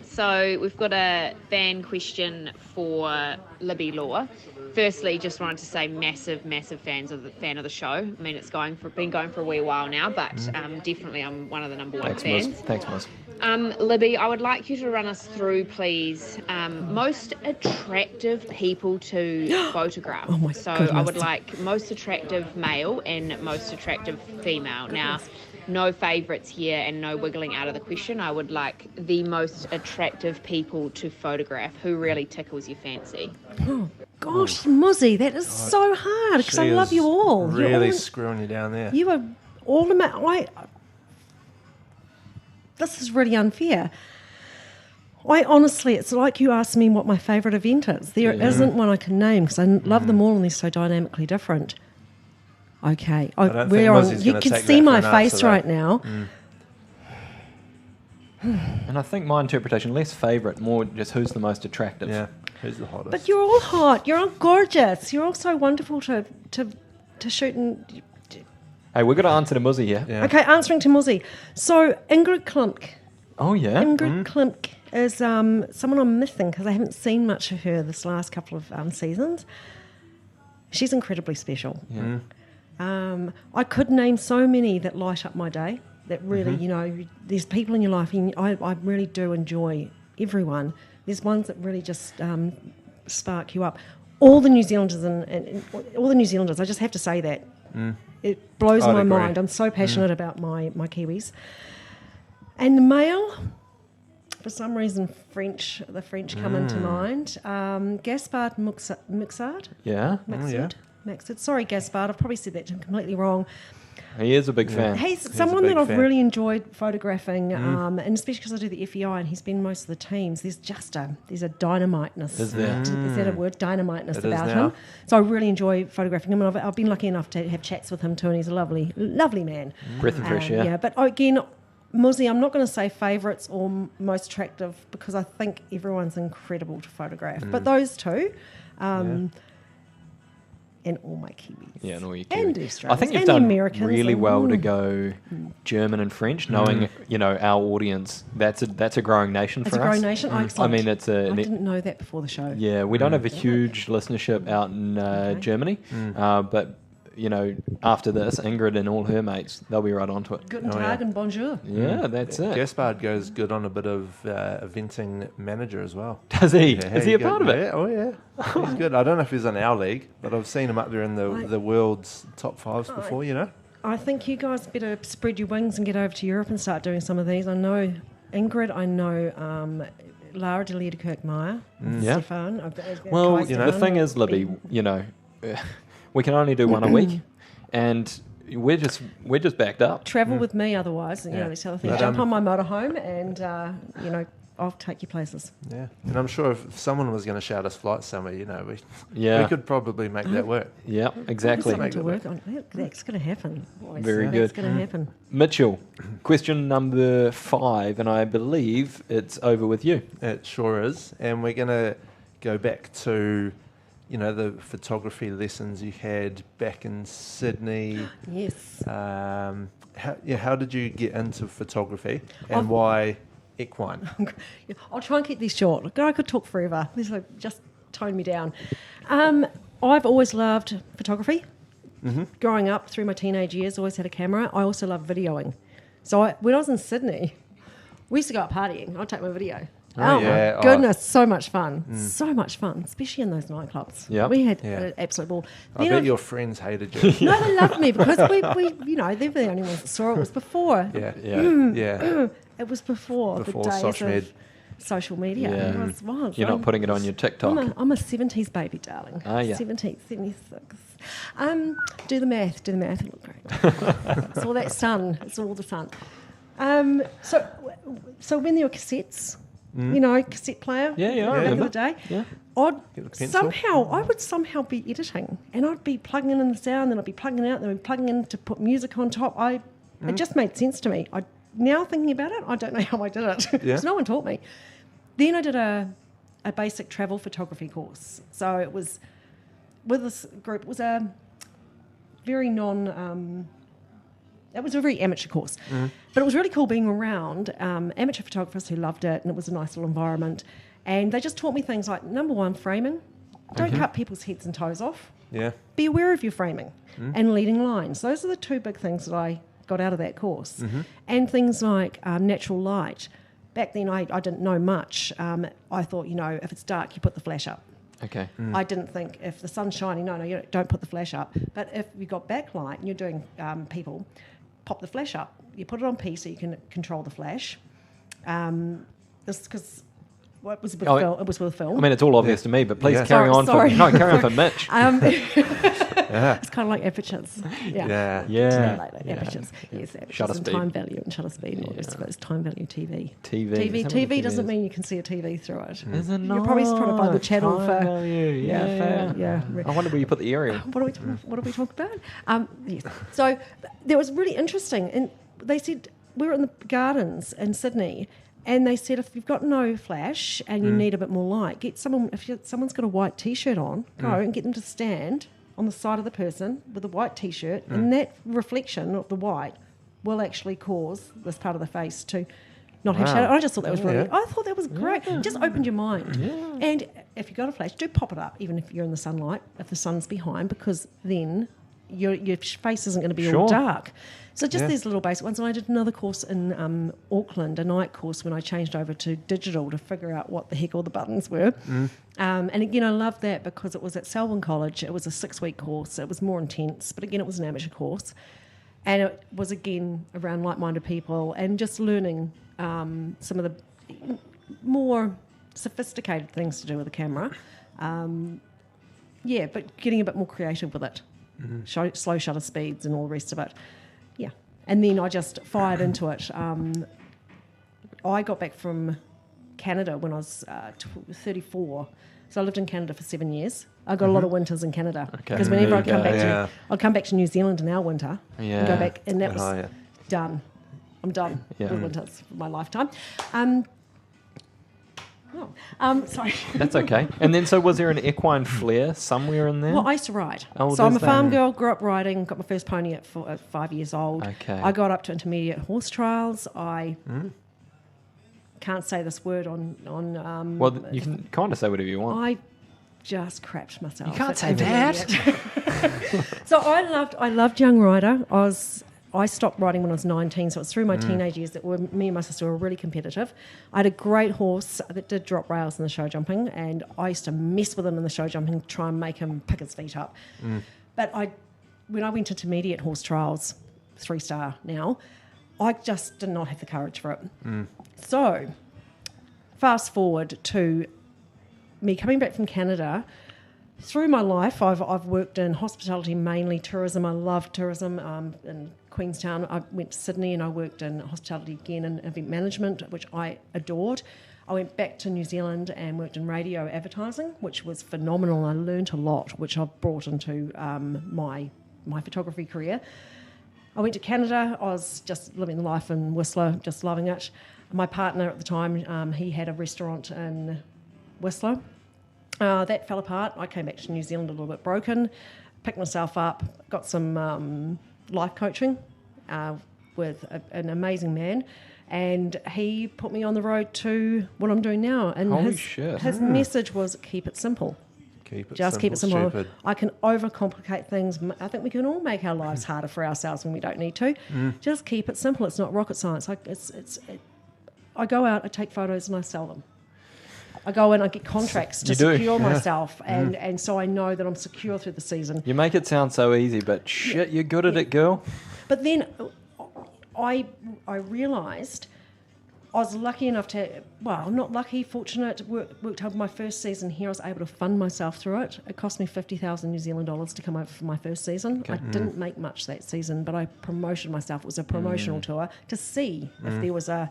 [SPEAKER 5] So we've got a fan question for Libby Law. Firstly, just wanted to say massive fan of the show. I mean, it's been going for a wee while now, but definitely I'm one of the number one fans.
[SPEAKER 1] Thanks, Moz.
[SPEAKER 5] Libby, I would like you to run us through, please, most attractive people to photograph.
[SPEAKER 3] Oh my
[SPEAKER 5] so
[SPEAKER 3] goodness.
[SPEAKER 5] I would like most attractive male and most attractive female. Now, no favourites here and no wiggling out of the question. I would like the most attractive people to photograph. Who really tickles your fancy?
[SPEAKER 3] Oh, gosh, Muzzy, that is so hard because I love you all. You're
[SPEAKER 4] Really
[SPEAKER 3] all
[SPEAKER 4] screwing you down there.
[SPEAKER 3] you are all the This is really unfair. I honestly, it's like you asked me what my favourite event is. There isn't one I can name because I love them all and they're so dynamically different. Okay,
[SPEAKER 4] don't
[SPEAKER 3] we're
[SPEAKER 4] think
[SPEAKER 3] on.
[SPEAKER 4] Muzzy's
[SPEAKER 3] You
[SPEAKER 4] gonna
[SPEAKER 3] can
[SPEAKER 4] take
[SPEAKER 3] see
[SPEAKER 4] that for
[SPEAKER 3] my
[SPEAKER 4] an
[SPEAKER 3] face
[SPEAKER 4] answer,
[SPEAKER 3] right
[SPEAKER 4] though.
[SPEAKER 3] now.
[SPEAKER 1] And I think my interpretation, less favourite, more just who's the most attractive.
[SPEAKER 4] Yeah. Who's the hottest?
[SPEAKER 3] But you're all hot. You're all gorgeous. You're all so wonderful to shoot and.
[SPEAKER 1] Hey, we've got to answer to Muzzy here.
[SPEAKER 4] Yeah.
[SPEAKER 3] Okay, answering to Muzzy. So Ingrid Klimk.
[SPEAKER 1] Oh, yeah?
[SPEAKER 3] Ingrid Klimk is someone I'm missing because I haven't seen much of her this last couple of seasons. She's incredibly special.
[SPEAKER 1] Yeah.
[SPEAKER 3] I could name so many that light up my day. That really, there's people in your life, and I really do enjoy everyone. There's ones that really just spark you up. All the New Zealanders and all the New Zealanders, I just have to say that. It blows
[SPEAKER 4] I'd
[SPEAKER 3] my
[SPEAKER 4] agree.
[SPEAKER 3] mind. I'm so passionate about my Kiwis. And the male, for some reason, the French come into mind. Gaspard Mixard.
[SPEAKER 1] Yeah?
[SPEAKER 3] Maxid. Sorry, Gaspard. I've probably said that completely wrong.
[SPEAKER 1] He is a big fan.
[SPEAKER 3] He's
[SPEAKER 4] a
[SPEAKER 3] someone
[SPEAKER 4] big
[SPEAKER 3] that I've
[SPEAKER 4] fan.
[SPEAKER 3] really enjoyed photographing, and especially because I do the FEI and he's been in most of the teams. There's a dynamiteness.
[SPEAKER 1] Is there?
[SPEAKER 3] Is that a word? Dynamiteness
[SPEAKER 4] It is
[SPEAKER 3] about
[SPEAKER 4] now.
[SPEAKER 3] him. So I really enjoy photographing him, and I've been lucky enough to have chats with him too, and he's a lovely man.
[SPEAKER 1] Breath of fresh air.
[SPEAKER 3] Yeah, but again, Muzzy, I'm not going to say favourites or most attractive because I think everyone's incredible to photograph. But those two, and all my Kiwis.
[SPEAKER 1] Yeah, and all your
[SPEAKER 3] And
[SPEAKER 1] Kiwis.
[SPEAKER 3] Australians.
[SPEAKER 1] I think you've
[SPEAKER 3] and the
[SPEAKER 1] done
[SPEAKER 3] Americans
[SPEAKER 1] really
[SPEAKER 3] and-
[SPEAKER 1] well to go German and French, knowing our audience. That's a growing nation
[SPEAKER 3] It's
[SPEAKER 1] for
[SPEAKER 3] a growing
[SPEAKER 1] us.
[SPEAKER 3] nation. Oh,
[SPEAKER 1] I
[SPEAKER 3] excellent.
[SPEAKER 1] mean, it's
[SPEAKER 3] I didn't know that before the show.
[SPEAKER 1] yeah. We don't have a huge listenership out in Germany, but after this, Ingrid and all her mates, they'll be right onto it.
[SPEAKER 3] Guten
[SPEAKER 4] Oh,
[SPEAKER 3] Tag
[SPEAKER 4] yeah.
[SPEAKER 3] and bonjour.
[SPEAKER 1] Yeah, that's it.
[SPEAKER 4] Gaspard goes good on a bit of eventing manager as well.
[SPEAKER 1] Does he?
[SPEAKER 4] Yeah,
[SPEAKER 1] Is he a part of it?
[SPEAKER 4] Yeah, oh yeah. He's good. I don't know if he's in our league, but I've seen him up there in the world's top fives before,
[SPEAKER 3] I think you guys better spread your wings and get over to Europe and start doing some of these. I know Ingrid, I know Lara de Liederkirk-Meyer,
[SPEAKER 1] Yeah.
[SPEAKER 3] Stefan.
[SPEAKER 1] Well,
[SPEAKER 3] Kai
[SPEAKER 1] the
[SPEAKER 3] Stefan.
[SPEAKER 1] thing is, Libby, we can only do one a week, and we're just backed up.
[SPEAKER 3] Travel with me otherwise,
[SPEAKER 4] Yeah.
[SPEAKER 3] that's the other thing.
[SPEAKER 4] But,
[SPEAKER 3] Jump on my motorhome and, I'll take you places.
[SPEAKER 4] Yeah, and I'm sure if someone was going to shout us flights somewhere, we
[SPEAKER 1] Yeah.
[SPEAKER 4] could probably make that work.
[SPEAKER 1] Yeah, exactly.
[SPEAKER 3] Something to
[SPEAKER 4] Make
[SPEAKER 3] work on. That's going to happen. boys.
[SPEAKER 1] Very
[SPEAKER 3] That's
[SPEAKER 1] good.
[SPEAKER 3] going to happen.
[SPEAKER 1] Mitchell, question number 5, and I believe it's over with you.
[SPEAKER 4] It sure is, and we're going to go back to, the photography lessons you had back in Sydney.
[SPEAKER 3] Yes.
[SPEAKER 4] How did you get into photography, and why equine?
[SPEAKER 3] I'll try and keep these short. I could talk forever. This will just tone me down. I've always loved photography. Growing up through my teenage years, always had a camera. I also love videoing. So when I was in Sydney, we used to go out partying. I'd take my video.
[SPEAKER 4] Oh,
[SPEAKER 3] Oh,
[SPEAKER 4] yeah.
[SPEAKER 3] my
[SPEAKER 4] Oh.
[SPEAKER 3] goodness, so much fun. So much fun, especially in those nightclubs.
[SPEAKER 1] Yep.
[SPEAKER 3] We had
[SPEAKER 4] Yeah.
[SPEAKER 3] an absolute ball.
[SPEAKER 4] I
[SPEAKER 3] Then
[SPEAKER 4] bet your friends hated you.
[SPEAKER 3] No, they loved me because we they were the only ones that saw it. It was before.
[SPEAKER 4] Yeah,
[SPEAKER 1] Yeah.
[SPEAKER 4] yeah.
[SPEAKER 3] It was before
[SPEAKER 4] Before
[SPEAKER 3] the days
[SPEAKER 4] social
[SPEAKER 3] of
[SPEAKER 4] med.
[SPEAKER 3] social media.
[SPEAKER 1] Yeah.
[SPEAKER 3] It was.
[SPEAKER 1] You're not putting it on your TikTok.
[SPEAKER 3] I'm a 70s baby, darling.
[SPEAKER 1] Ah, yeah.
[SPEAKER 3] 70s, 76. Do the math. It looked great. It's all that sun. It's all the sun. So when there were cassettes, cassette player.
[SPEAKER 1] Yeah, yeah, I
[SPEAKER 3] back in
[SPEAKER 1] remember.
[SPEAKER 3] the day.
[SPEAKER 1] Yeah.
[SPEAKER 4] Get a pencil.
[SPEAKER 3] I would somehow be editing, and I'd be plugging in the sound, then I'd be plugging it out, then I'd be plugging in to put music on top. It just made sense to me. Now thinking about it, I don't know how I did it because no one taught me. Then I did a basic travel photography course. So it was with this group. It was a very it was a very amateur course. But it was really cool being around amateur photographers who loved it, and it was a nice little environment. And they just taught me things like, number one, framing. Don't cut people's heads and toes off.
[SPEAKER 4] Yeah.
[SPEAKER 3] Be aware of your framing and leading lines. Those are the two big things that I got out of that course. And things like natural light. Back then, I didn't know much. I thought, if it's dark, you put the flash up.
[SPEAKER 1] Okay.
[SPEAKER 3] I didn't think if the sun's shining, no, you don't put the flash up. But if you've got backlight and you're doing people, pop the flash up. You put it on P so you can control the flash. This because it was with Phil. It was with Phil.
[SPEAKER 1] I mean, it's all obvious to me, but please carry on.
[SPEAKER 3] Sorry.
[SPEAKER 1] Carry on for Mitch.
[SPEAKER 3] It's kind of like apertures.
[SPEAKER 1] Yeah.
[SPEAKER 3] Apertures. Yes, apertures
[SPEAKER 1] Shutter
[SPEAKER 3] and
[SPEAKER 1] speed.
[SPEAKER 3] time value and shutter speed and all the rest of it. It's time value TV.
[SPEAKER 1] TV.
[SPEAKER 3] TV doesn't mean you can see a TV through it.
[SPEAKER 1] Is it not?
[SPEAKER 3] You're probably trying to find the channel
[SPEAKER 1] Time
[SPEAKER 3] for...
[SPEAKER 1] value. Yeah. I wonder where you put the aerial.
[SPEAKER 3] What are we talking about? Yes. So that was really interesting. And they said, we were in the gardens in Sydney, and they said, if you've got no flash and you need a bit more light, get someone, someone's got a white T-shirt on, go and get them to stand on the side of the person with a white T-shirt, and that reflection of the white will actually cause this part of the face to not have shadow. I just thought that was really... I thought that was great. It just opened your mind. And if you've got a flash, do pop it up, even if you're in the sunlight, if the sun's behind, because then your face isn't going to be all dark. So just these little basic ones. And I did another course in Auckland, a night course, when I changed over to digital to figure out what the heck all the buttons were. And again, I loved that because it was at Selwyn College. It was a 6-week course. It was more intense, but again, it was an amateur course. And it was, again, around like-minded people and just learning some of the more sophisticated things to do with the camera. But getting a bit more creative with it. Slow shutter speeds and all the rest of it. Yeah. And then I just fired into it. I got back from Canada when I was 34. So I lived in Canada for 7 years. I got a lot of winters in Canada. Because whenever I'd come back to New Zealand in our winter and go back, and that was done. I'm done with winters for my lifetime. Sorry.
[SPEAKER 1] That's okay. And then, so was there an equine flare somewhere in there?
[SPEAKER 3] Well, I used to ride.
[SPEAKER 1] Oh,
[SPEAKER 3] so I'm a
[SPEAKER 1] there's
[SPEAKER 3] farm
[SPEAKER 1] that.
[SPEAKER 3] girl, grew up riding, got my first pony at 5 years old.
[SPEAKER 1] Okay.
[SPEAKER 3] I got up to intermediate horse trials. I can't say this word on
[SPEAKER 1] Well, you can kind of say whatever you want.
[SPEAKER 3] I just crapped myself.
[SPEAKER 1] You can't
[SPEAKER 3] at
[SPEAKER 1] say that.
[SPEAKER 3] intermediate. So I loved Young Rider. I stopped riding when I was 19, so it was through my teenage years that me and my sister were really competitive. I had a great horse that did drop rails in the show jumping, and I used to mess with him in the show jumping, try and make him pick his feet up. But when I went to intermediate horse trials, 3-star now, I just did not have the courage for it. So fast forward to me coming back from Canada. Through my life, I've worked in hospitality, mainly tourism. I love tourism. In Queenstown, I went to Sydney and I worked in hospitality again and event management, which I adored. I went back to New Zealand and worked in radio advertising, which was phenomenal. I learned a lot, which I've brought into my photography career. I went to Canada. I was just living the life in Whistler, just loving it. My partner at the time, he had a restaurant in Whistler. That fell apart. I came back to New Zealand a little bit broken, picked myself up, got some life coaching with an amazing man, and he put me on the road to what I'm doing now. And his message was keep it simple. Keep it simple. Stupid. I can overcomplicate things. I think we can all make our lives harder for ourselves when we don't need to. Just keep it simple. It's not rocket science. I go out, I take photos, and I sell them. I go in, I get contracts to secure myself, and so I know that I'm secure through the season.
[SPEAKER 1] You make it sound so easy, but shit, you're good at it, girl.
[SPEAKER 3] But then I realised I was lucky enough to, not lucky, fortunate, worked hard my first season here. I was able to fund myself through it. It cost me 50,000 New Zealand dollars to come over for my first season. Okay. I didn't make much that season, but I promoted myself. It was a promotional tour to see if there was a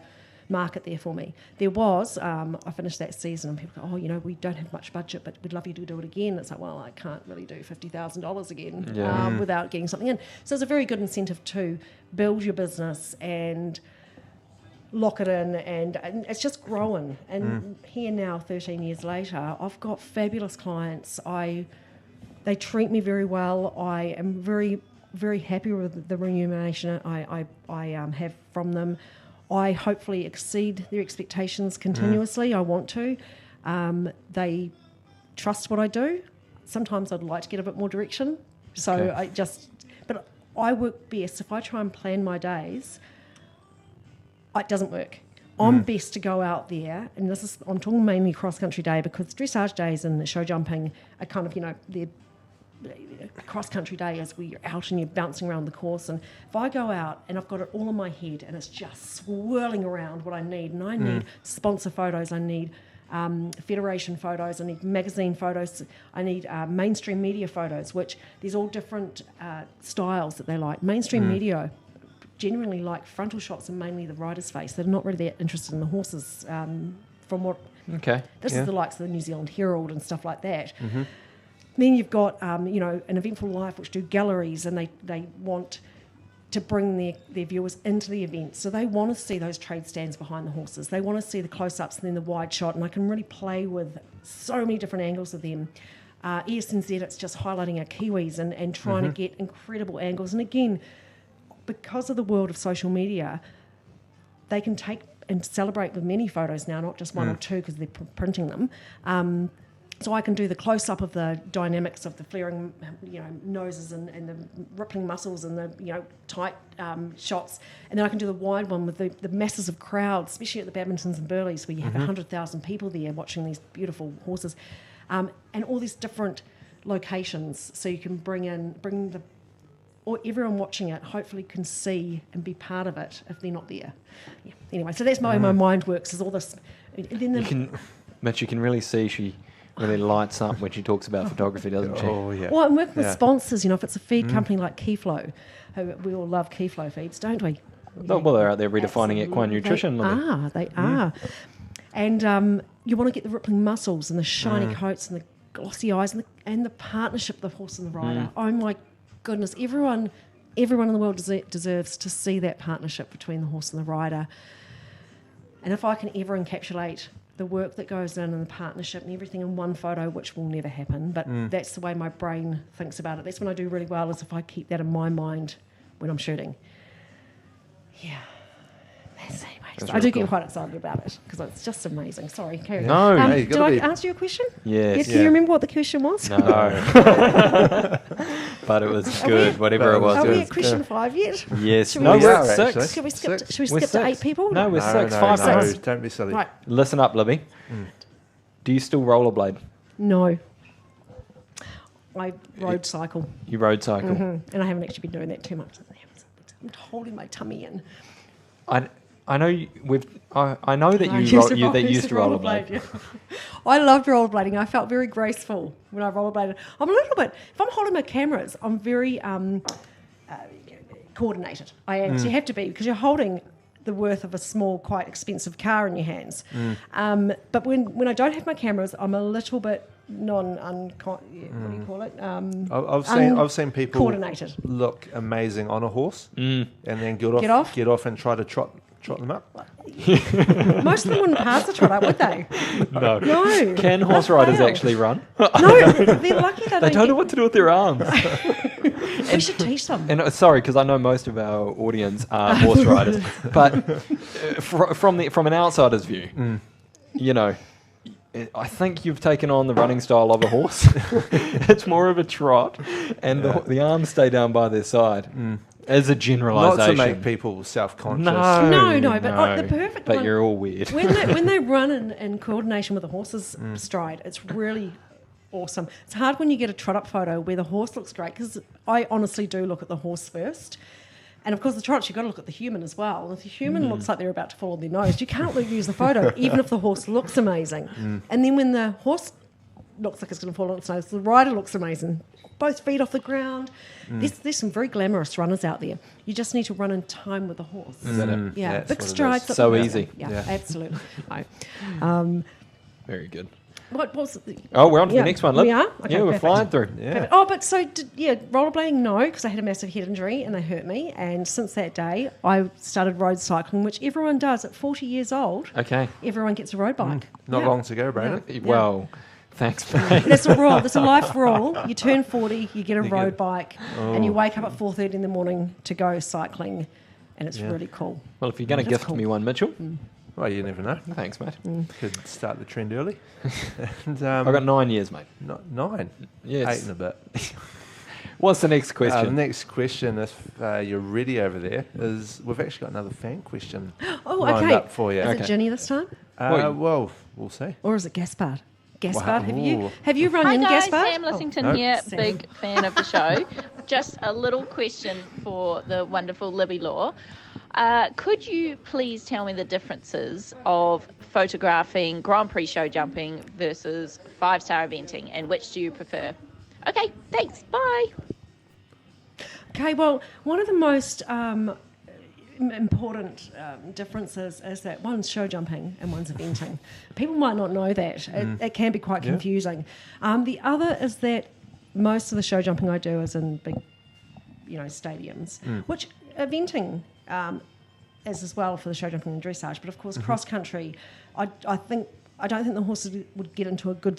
[SPEAKER 3] market there for me. There was. I finished that season and people go, we don't have much budget, but we'd love you to do it again. It's like, well, I can't really do $50,000 again without getting something in. So it's a very good incentive to build your business and lock it in, and it's just growing. And here now, 13 years later, I've got fabulous clients. They treat me very well. I am very very happy with the remuneration I have from them. I hopefully exceed their expectations continuously. I want to. They trust what I do. Sometimes I'd like to get a bit more direction. So but I work best if I try and plan my days. It doesn't work. I'm best to go out there, and I'm talking mainly cross-country day, because dressage days and show jumping are kind of, they're cross-country day as we're out and you're bouncing around the course. And if I go out and I've got it all in my head and it's just swirling around what I need, and I need sponsor photos, I need federation photos, I need magazine photos, I need mainstream media photos, which there's all different styles that they like. Mainstream media generally like frontal shots and mainly the rider's face. They're not really that interested in the horses from what...
[SPEAKER 1] Okay.
[SPEAKER 3] This is the likes of the New Zealand Herald and stuff like that. Then you've got, an Eventful Life, which do galleries, and they want to bring their viewers into the event. So they want to see those trade stands behind the horses. They want to see the close-ups and then the wide shot, and I can really play with so many different angles of them. ESNZ, it's just highlighting our Kiwis and trying to get incredible angles. And again, because of the world of social media, they can take and celebrate with many photos now, not just one or two, because they're printing them. So I can do the close-up of the dynamics of the flaring, noses and the rippling muscles and the, tight shots. And then I can do the wide one with the masses of crowds, especially at the Badmintons and Burleys, where you have 100,000 people there watching these beautiful horses. And all these different locations, so you can or everyone watching it hopefully can see and be part of it if they're not there. Yeah. Anyway, so that's my mind works, is all this.
[SPEAKER 1] Mitch, you can really see she really lights up when she talks about photography, doesn't she?
[SPEAKER 4] Oh, yeah.
[SPEAKER 3] Well, I'm working with sponsors, if it's a feed company like Keyflow, who we all love Keyflow feeds, don't we?
[SPEAKER 1] Well, they're out there redefining equine nutrition.
[SPEAKER 3] They are. And you want to get the rippling muscles and the shiny coats and the glossy eyes and the partnership of the horse and the rider. Oh my goodness, everyone in the world deserves to see that partnership between the horse and the rider. And if I can ever encapsulate the work that goes in and the partnership and everything in one photo, which will never happen, but that's the way my brain thinks about it. That's when I do really well, is if I keep that in my mind when I'm shooting. Yeah. I do get quite excited about it because it's just amazing. Sorry, carry on.
[SPEAKER 1] No,
[SPEAKER 3] did I answer your question?
[SPEAKER 1] Yes.
[SPEAKER 3] Can you remember what the question was?
[SPEAKER 1] No. But it was good, whatever it was.
[SPEAKER 3] Are we at question 5 yet?
[SPEAKER 1] Yes.
[SPEAKER 3] Should
[SPEAKER 1] No,
[SPEAKER 3] we-
[SPEAKER 1] we're
[SPEAKER 4] are,
[SPEAKER 1] at
[SPEAKER 4] actually.
[SPEAKER 1] 6.
[SPEAKER 3] Should we skip
[SPEAKER 1] We're
[SPEAKER 3] to 8
[SPEAKER 1] six.
[SPEAKER 3] people?
[SPEAKER 1] No, we're 6.
[SPEAKER 4] No,
[SPEAKER 1] 5
[SPEAKER 4] no,
[SPEAKER 1] minutes.
[SPEAKER 4] don't be silly.
[SPEAKER 3] Right.
[SPEAKER 1] Listen up, Libby. Do you still rollerblade?
[SPEAKER 3] No. I road cycle.
[SPEAKER 1] You road cycle?
[SPEAKER 3] And I haven't actually been doing that too much. I'm holding my tummy in.
[SPEAKER 1] I know I know that you used to rollerblade.
[SPEAKER 3] Yeah. I loved rollerblading. I felt very graceful when I rollerbladed. I'm a little bit, if I'm holding my cameras, I'm very coordinated. I actually have to be, because you're holding the worth of a small, quite expensive car in your hands. But when I don't have my cameras, I'm a little bit what do you call it?
[SPEAKER 4] I've seen people
[SPEAKER 3] coordinated.
[SPEAKER 4] look amazing on a horse and then get off and try to trot them up.
[SPEAKER 3] Most of them wouldn't pass the trot up, would they?
[SPEAKER 1] No.
[SPEAKER 3] No.
[SPEAKER 1] Can horse riders actually run?
[SPEAKER 3] No, they're lucky
[SPEAKER 1] They don't know what to do with their arms.
[SPEAKER 3] We should teach them.
[SPEAKER 1] And sorry, because I know most of our audience are horse riders, but from an outsider's view, I think you've taken on the running style of a horse. It's more of a trot, and the arms stay down by their side. As a generalisation.
[SPEAKER 4] Not to make people self-conscious.
[SPEAKER 3] No, but the perfect
[SPEAKER 1] But
[SPEAKER 3] one.
[SPEAKER 1] you're all weird.
[SPEAKER 3] When they run in coordination with the horse's stride, it's really awesome. It's hard when you get a trot-up photo where the horse looks great, because I honestly do look at the horse first. And of course, the trots, you've got to look at the human as well. If the human looks like they're about to fall on their nose, you can't use the photo, even if the horse looks amazing. And then when the horse looks like it's going to fall on its nose, the rider looks amazing. Both feet off the ground. There's some very glamorous runners out there. You just need to run in time with the horse. Yeah,
[SPEAKER 4] That's
[SPEAKER 3] big
[SPEAKER 4] what it
[SPEAKER 3] strides.
[SPEAKER 4] is.
[SPEAKER 3] up
[SPEAKER 1] So
[SPEAKER 3] the
[SPEAKER 1] easy.
[SPEAKER 3] mountain. Yeah,
[SPEAKER 4] Yeah.
[SPEAKER 3] absolutely. No.
[SPEAKER 1] Very good.
[SPEAKER 3] What was the,
[SPEAKER 1] Oh, we're on to the next one, Lib.
[SPEAKER 3] We are? Okay,
[SPEAKER 1] yeah, we're
[SPEAKER 3] perfect.
[SPEAKER 1] flying through.
[SPEAKER 4] Yeah.
[SPEAKER 3] Perfect. Oh, but so, rollerblading, no, because I had a massive head injury and they hurt me. And since that day, I started road cycling, which everyone does at 40 years old.
[SPEAKER 1] Okay.
[SPEAKER 3] Everyone gets a road bike.
[SPEAKER 4] Not
[SPEAKER 3] Yeah.
[SPEAKER 4] long to go, Brandon.
[SPEAKER 3] Yeah.
[SPEAKER 1] Well, Thanks, mate.
[SPEAKER 3] That's a rule. That's a life rule. You turn 40, you get a road bike, and you wake up at 4:30 in the morning to go cycling, and it's really cool.
[SPEAKER 1] Well, if you're going to
[SPEAKER 3] That's
[SPEAKER 1] gift
[SPEAKER 3] cool.
[SPEAKER 1] me one, Mitchell.
[SPEAKER 4] Well, you never know.
[SPEAKER 1] Thanks, mate.
[SPEAKER 4] Could start the trend early. And,
[SPEAKER 1] I've got 9 years, mate.
[SPEAKER 4] 9.
[SPEAKER 1] Yes.
[SPEAKER 4] 8 and a bit.
[SPEAKER 1] What's the next
[SPEAKER 4] The
[SPEAKER 1] question?
[SPEAKER 4] next question, if you're ready over there, is we've actually got another fan question
[SPEAKER 3] Oh,
[SPEAKER 4] lined
[SPEAKER 3] okay.
[SPEAKER 4] up for you.
[SPEAKER 3] Is
[SPEAKER 1] Okay.
[SPEAKER 3] it Ginny this time,
[SPEAKER 4] Well, we'll see.
[SPEAKER 3] or is it Gaspard? Gaspard,
[SPEAKER 4] Wow.
[SPEAKER 3] have you run
[SPEAKER 6] Hi
[SPEAKER 3] in
[SPEAKER 6] guys,
[SPEAKER 3] Gaspard?
[SPEAKER 6] Sam Lissington
[SPEAKER 4] no.
[SPEAKER 6] here,
[SPEAKER 3] Sam.
[SPEAKER 6] big fan of the show. Just a little question for the wonderful Libby Law. Could you please tell me the differences of photographing Grand Prix show jumping versus 5-star eventing, and which do you prefer? Okay, thanks, bye.
[SPEAKER 3] Okay, well, one of the most important differences is that one's show jumping and one's eventing. People might not know that. It can be quite confusing. The other is that most of the show jumping I do is in big, stadiums, which eventing is as well for the show jumping and dressage. But of course, cross country, I don't think the horses would get into a good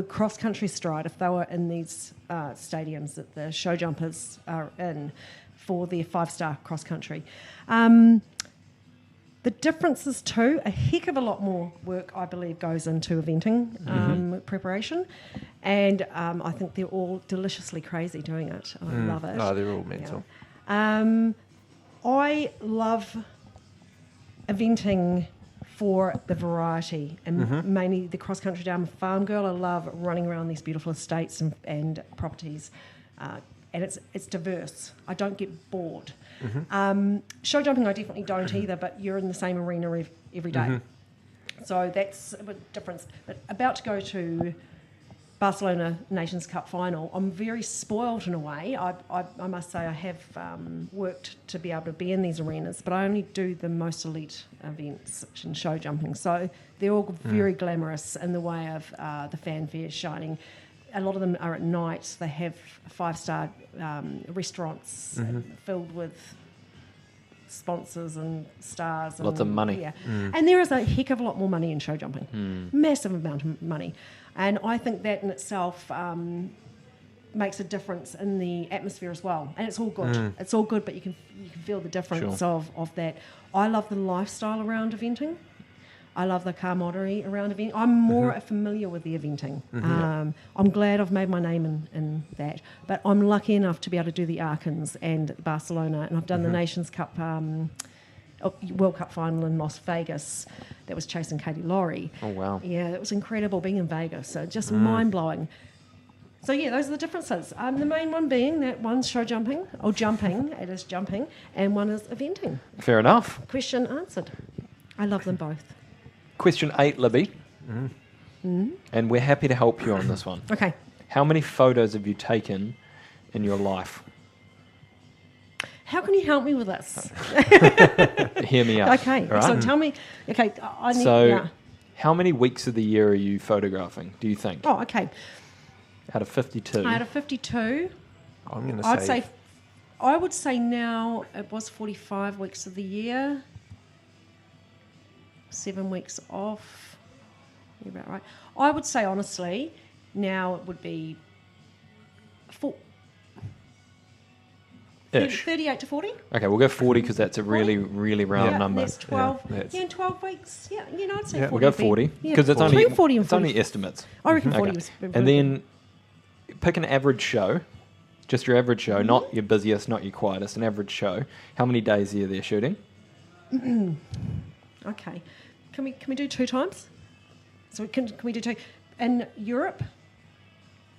[SPEAKER 3] cross country stride if they were in these stadiums that the show jumpers are in for their 5-star cross country. The difference is too, a heck of a lot more work, I believe, goes into eventing preparation. And I think they're all deliciously crazy doing it. I love it.
[SPEAKER 4] Oh, they're all mental.
[SPEAKER 3] I love eventing for the variety and mainly the cross country. I'm a farm girl. I love running around these beautiful estates and properties. And it's diverse. I don't get bored. Show jumping I definitely don't either, but you're in the same arena every day. So that's a bit different. But about to go to Barcelona Nations Cup final, I'm very spoiled in a way. I must say I have worked to be able to be in these arenas, but I only do the most elite events in show jumping. So they're all very glamorous in the way of the fanfare shining. A lot of them are at night. They have 5-star restaurants filled with sponsors and stars.
[SPEAKER 1] Lots of money.
[SPEAKER 3] Yeah. And there is a heck of a lot more money in show jumping. Massive amount of money. And I think that in itself makes a difference in the atmosphere as well. And it's all good. It's all good, but you can feel the difference of that. I love the lifestyle around eventing. I love the camaraderie around eventing. I'm more familiar with the eventing. I'm glad I've made my name in that. But I'm lucky enough to be able to do the Arkans and Barcelona, and I've done the Nations Cup, World Cup final in Las Vegas. That was chasing Katie Laurie.
[SPEAKER 1] Oh, wow.
[SPEAKER 3] Yeah, it was incredible being in Vegas. So just mind-blowing. So yeah, those are the differences. The main one being that one's show jumping, or jumping, it is jumping, and one is eventing.
[SPEAKER 1] Fair enough.
[SPEAKER 3] Question answered. I love them both.
[SPEAKER 1] Question 8, Libby. And we're happy to help you on this one.
[SPEAKER 3] Okay.
[SPEAKER 1] How many photos have you taken in your life?
[SPEAKER 3] How can you help me with this?
[SPEAKER 1] Hear me out.
[SPEAKER 3] Okay.
[SPEAKER 1] all right?
[SPEAKER 3] So tell me. Okay. I need.
[SPEAKER 1] So,
[SPEAKER 3] Yeah.
[SPEAKER 1] how many weeks of the year are you photographing, do you think?
[SPEAKER 3] Oh, okay.
[SPEAKER 1] Out of 52.
[SPEAKER 3] Out of 52,
[SPEAKER 4] I'm going to
[SPEAKER 3] I'd say. I would say now it was 45 weeks of the year. 7 weeks off. You're about right. I would say honestly, now it would be 38 to 40.
[SPEAKER 1] Okay, we'll go 40 because that's a really, really round number.
[SPEAKER 3] That's 12.
[SPEAKER 4] that's-
[SPEAKER 3] Yeah, in 12 weeks. Yeah, I'd say 40.
[SPEAKER 4] Yeah.
[SPEAKER 1] We'll go
[SPEAKER 3] would be-
[SPEAKER 1] 40
[SPEAKER 3] yeah,
[SPEAKER 1] because it's only
[SPEAKER 3] between 40 and
[SPEAKER 1] it's only
[SPEAKER 3] 40.
[SPEAKER 1] estimates.
[SPEAKER 3] I reckon 40
[SPEAKER 1] Okay.
[SPEAKER 3] was.
[SPEAKER 1] And then pick an average show, just your average show, not your busiest, not your quietest, an average show. How many days are you there shooting?
[SPEAKER 3] Okay. Can we do 2 times? So can we do 2? In Europe,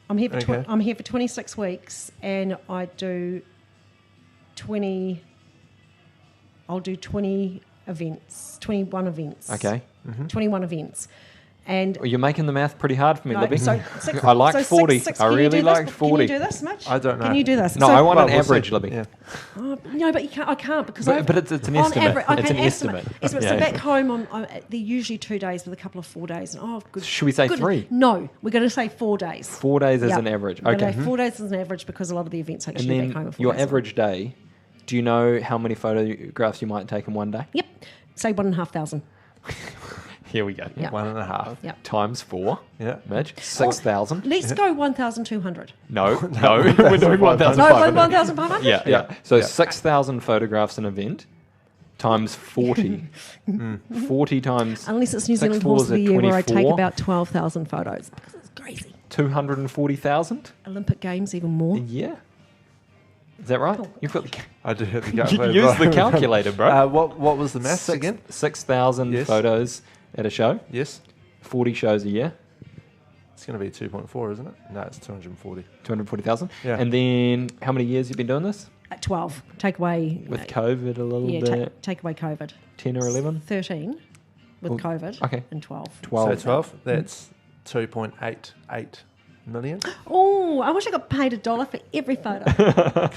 [SPEAKER 3] I'm here for
[SPEAKER 4] Okay.
[SPEAKER 3] I'm here for 26 weeks, and I do 20. I'll do 20 events, 21 events.
[SPEAKER 1] Okay.
[SPEAKER 3] 21 events, and
[SPEAKER 1] Well, you're making the math pretty hard for me,
[SPEAKER 3] no,
[SPEAKER 1] Libby.
[SPEAKER 3] so six,
[SPEAKER 1] I like
[SPEAKER 3] so
[SPEAKER 1] 40.
[SPEAKER 3] Six,
[SPEAKER 1] I
[SPEAKER 3] can you
[SPEAKER 1] really
[SPEAKER 3] do this?
[SPEAKER 1] like 40.
[SPEAKER 3] Can you do this much?
[SPEAKER 4] I don't know.
[SPEAKER 3] Can you do this?
[SPEAKER 1] No,
[SPEAKER 3] So-
[SPEAKER 1] I want
[SPEAKER 4] Well,
[SPEAKER 1] an
[SPEAKER 4] we'll
[SPEAKER 1] average,
[SPEAKER 4] see.
[SPEAKER 1] Libby.
[SPEAKER 4] Yeah.
[SPEAKER 3] No, but you can't. I can't because I.
[SPEAKER 1] But it's an
[SPEAKER 3] on
[SPEAKER 1] estimate.
[SPEAKER 3] average, I
[SPEAKER 1] It's
[SPEAKER 3] can
[SPEAKER 1] an estimate.
[SPEAKER 3] So
[SPEAKER 1] Yeah.
[SPEAKER 3] back home, they're usually 2 days with a couple of 4 days. And, oh, good.
[SPEAKER 1] Should we say
[SPEAKER 3] good.
[SPEAKER 1] 3?
[SPEAKER 3] No, we're going to say 4 days.
[SPEAKER 1] 4 days is
[SPEAKER 3] Yep.
[SPEAKER 1] an average.
[SPEAKER 3] We're
[SPEAKER 1] Okay.
[SPEAKER 3] gonna say 4 days is an average because a lot of the events
[SPEAKER 1] And
[SPEAKER 3] actually back home
[SPEAKER 1] then
[SPEAKER 3] are 4
[SPEAKER 1] your
[SPEAKER 3] days.
[SPEAKER 1] average day, do you know how many photographs you might take in one day?
[SPEAKER 3] Yep. Say 1,500.
[SPEAKER 1] Here we go.
[SPEAKER 3] Yeah.
[SPEAKER 4] 1.5.
[SPEAKER 3] Yeah.
[SPEAKER 1] Times 4.
[SPEAKER 4] Yeah.
[SPEAKER 1] Mitch, 6,000.
[SPEAKER 3] Let's go 1,200.
[SPEAKER 1] No, we're doing 1,500.
[SPEAKER 3] No, 1,500?
[SPEAKER 1] Yeah, yeah. So
[SPEAKER 4] Yeah.
[SPEAKER 1] 6,000 photographs an event times 40. 40 times
[SPEAKER 3] Unless it's New
[SPEAKER 1] six
[SPEAKER 3] Zealand
[SPEAKER 1] fours
[SPEAKER 3] Horse of the
[SPEAKER 1] are
[SPEAKER 3] Year, where I take
[SPEAKER 1] 24.
[SPEAKER 3] about 12,000 photos. Because it's crazy.
[SPEAKER 1] 240,000
[SPEAKER 3] Olympic Games, even more.
[SPEAKER 1] a year. Is that right? You've got the
[SPEAKER 4] I do have the
[SPEAKER 1] you
[SPEAKER 4] calculator.
[SPEAKER 1] use the calculator, bro.
[SPEAKER 4] What was the maths again?
[SPEAKER 1] 6,000
[SPEAKER 4] Yes.
[SPEAKER 1] photos at a show.
[SPEAKER 4] Yes.
[SPEAKER 1] 40 shows a year.
[SPEAKER 4] It's going to be 2.4, isn't it? No, it's 240.
[SPEAKER 1] 240,000.
[SPEAKER 4] Yeah.
[SPEAKER 1] And then how many years you been doing this?
[SPEAKER 3] At 12. Take away...
[SPEAKER 1] With COVID a little
[SPEAKER 3] yeah,
[SPEAKER 1] bit.
[SPEAKER 3] take away COVID.
[SPEAKER 1] 10 or 11?
[SPEAKER 3] 13 with
[SPEAKER 1] Well,
[SPEAKER 3] COVID.
[SPEAKER 1] okay.
[SPEAKER 3] And 12.
[SPEAKER 1] 12.
[SPEAKER 4] So 12, that's 2.88 million.
[SPEAKER 3] Oh, I wish I got paid $1 for every photo.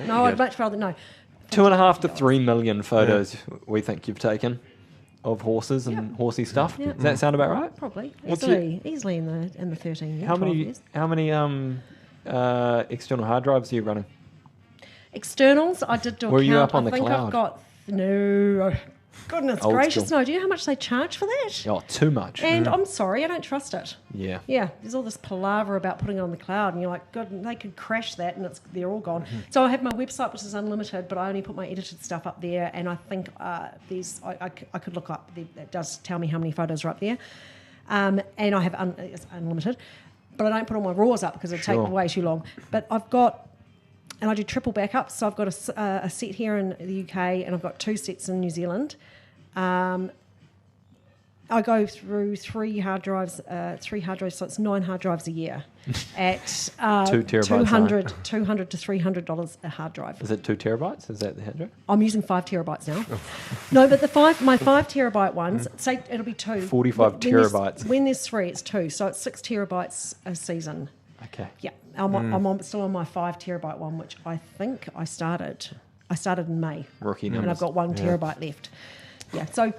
[SPEAKER 3] No, I'd much rather... No.
[SPEAKER 1] 2.5 to 3 million photos we think you've taken of horses and horsey stuff.
[SPEAKER 3] Yeah.
[SPEAKER 1] Does that sound about right?
[SPEAKER 3] Probably.
[SPEAKER 1] What's
[SPEAKER 3] Easily in the 13
[SPEAKER 1] How
[SPEAKER 3] 12
[SPEAKER 1] many
[SPEAKER 3] years.
[SPEAKER 1] external hard drives are you running?
[SPEAKER 3] Externals, I did do a
[SPEAKER 1] Were
[SPEAKER 3] count.
[SPEAKER 1] you up on
[SPEAKER 3] I
[SPEAKER 1] the
[SPEAKER 3] think
[SPEAKER 1] cloud?
[SPEAKER 3] I've got... No. Goodness
[SPEAKER 1] Old
[SPEAKER 3] gracious,
[SPEAKER 1] school.
[SPEAKER 3] no. Do you know how much they charge for that?
[SPEAKER 1] Oh, too much.
[SPEAKER 3] And I'm sorry, I don't trust it.
[SPEAKER 1] Yeah.
[SPEAKER 3] Yeah, there's all this palaver about putting it on the cloud, and you're like, God, they could crash that, and they're all gone. So I have my website, which is unlimited, but I only put my edited stuff up there, and I think I could look up. It does tell me how many photos are up there, and I have it's unlimited, but I don't put all my raws up because it'd take
[SPEAKER 1] Sure.
[SPEAKER 3] way too long. But I've got, and I do triple backups, so I've got a set here in the UK, and I've got 2 sets in New Zealand. I go through 3 hard drives, so it's 9 hard drives a year at
[SPEAKER 1] 2 terabytes,
[SPEAKER 3] $200 to $300 a hard drive.
[SPEAKER 1] Is it 2 terabytes? Is that the hard drive?
[SPEAKER 3] I'm using 5 terabytes now. No, but my 5 terabyte ones, say it'll be 2.
[SPEAKER 1] 45
[SPEAKER 3] When there's-
[SPEAKER 1] terabytes.
[SPEAKER 3] When there's 3, it's 2, so it's 6 terabytes a season.
[SPEAKER 1] Okay.
[SPEAKER 3] Yeah, I'm still on my 5 terabyte one, which I think I started in May.
[SPEAKER 1] Rookie
[SPEAKER 3] And
[SPEAKER 1] numbers.
[SPEAKER 3] I've got 1 terabyte left. Yeah, so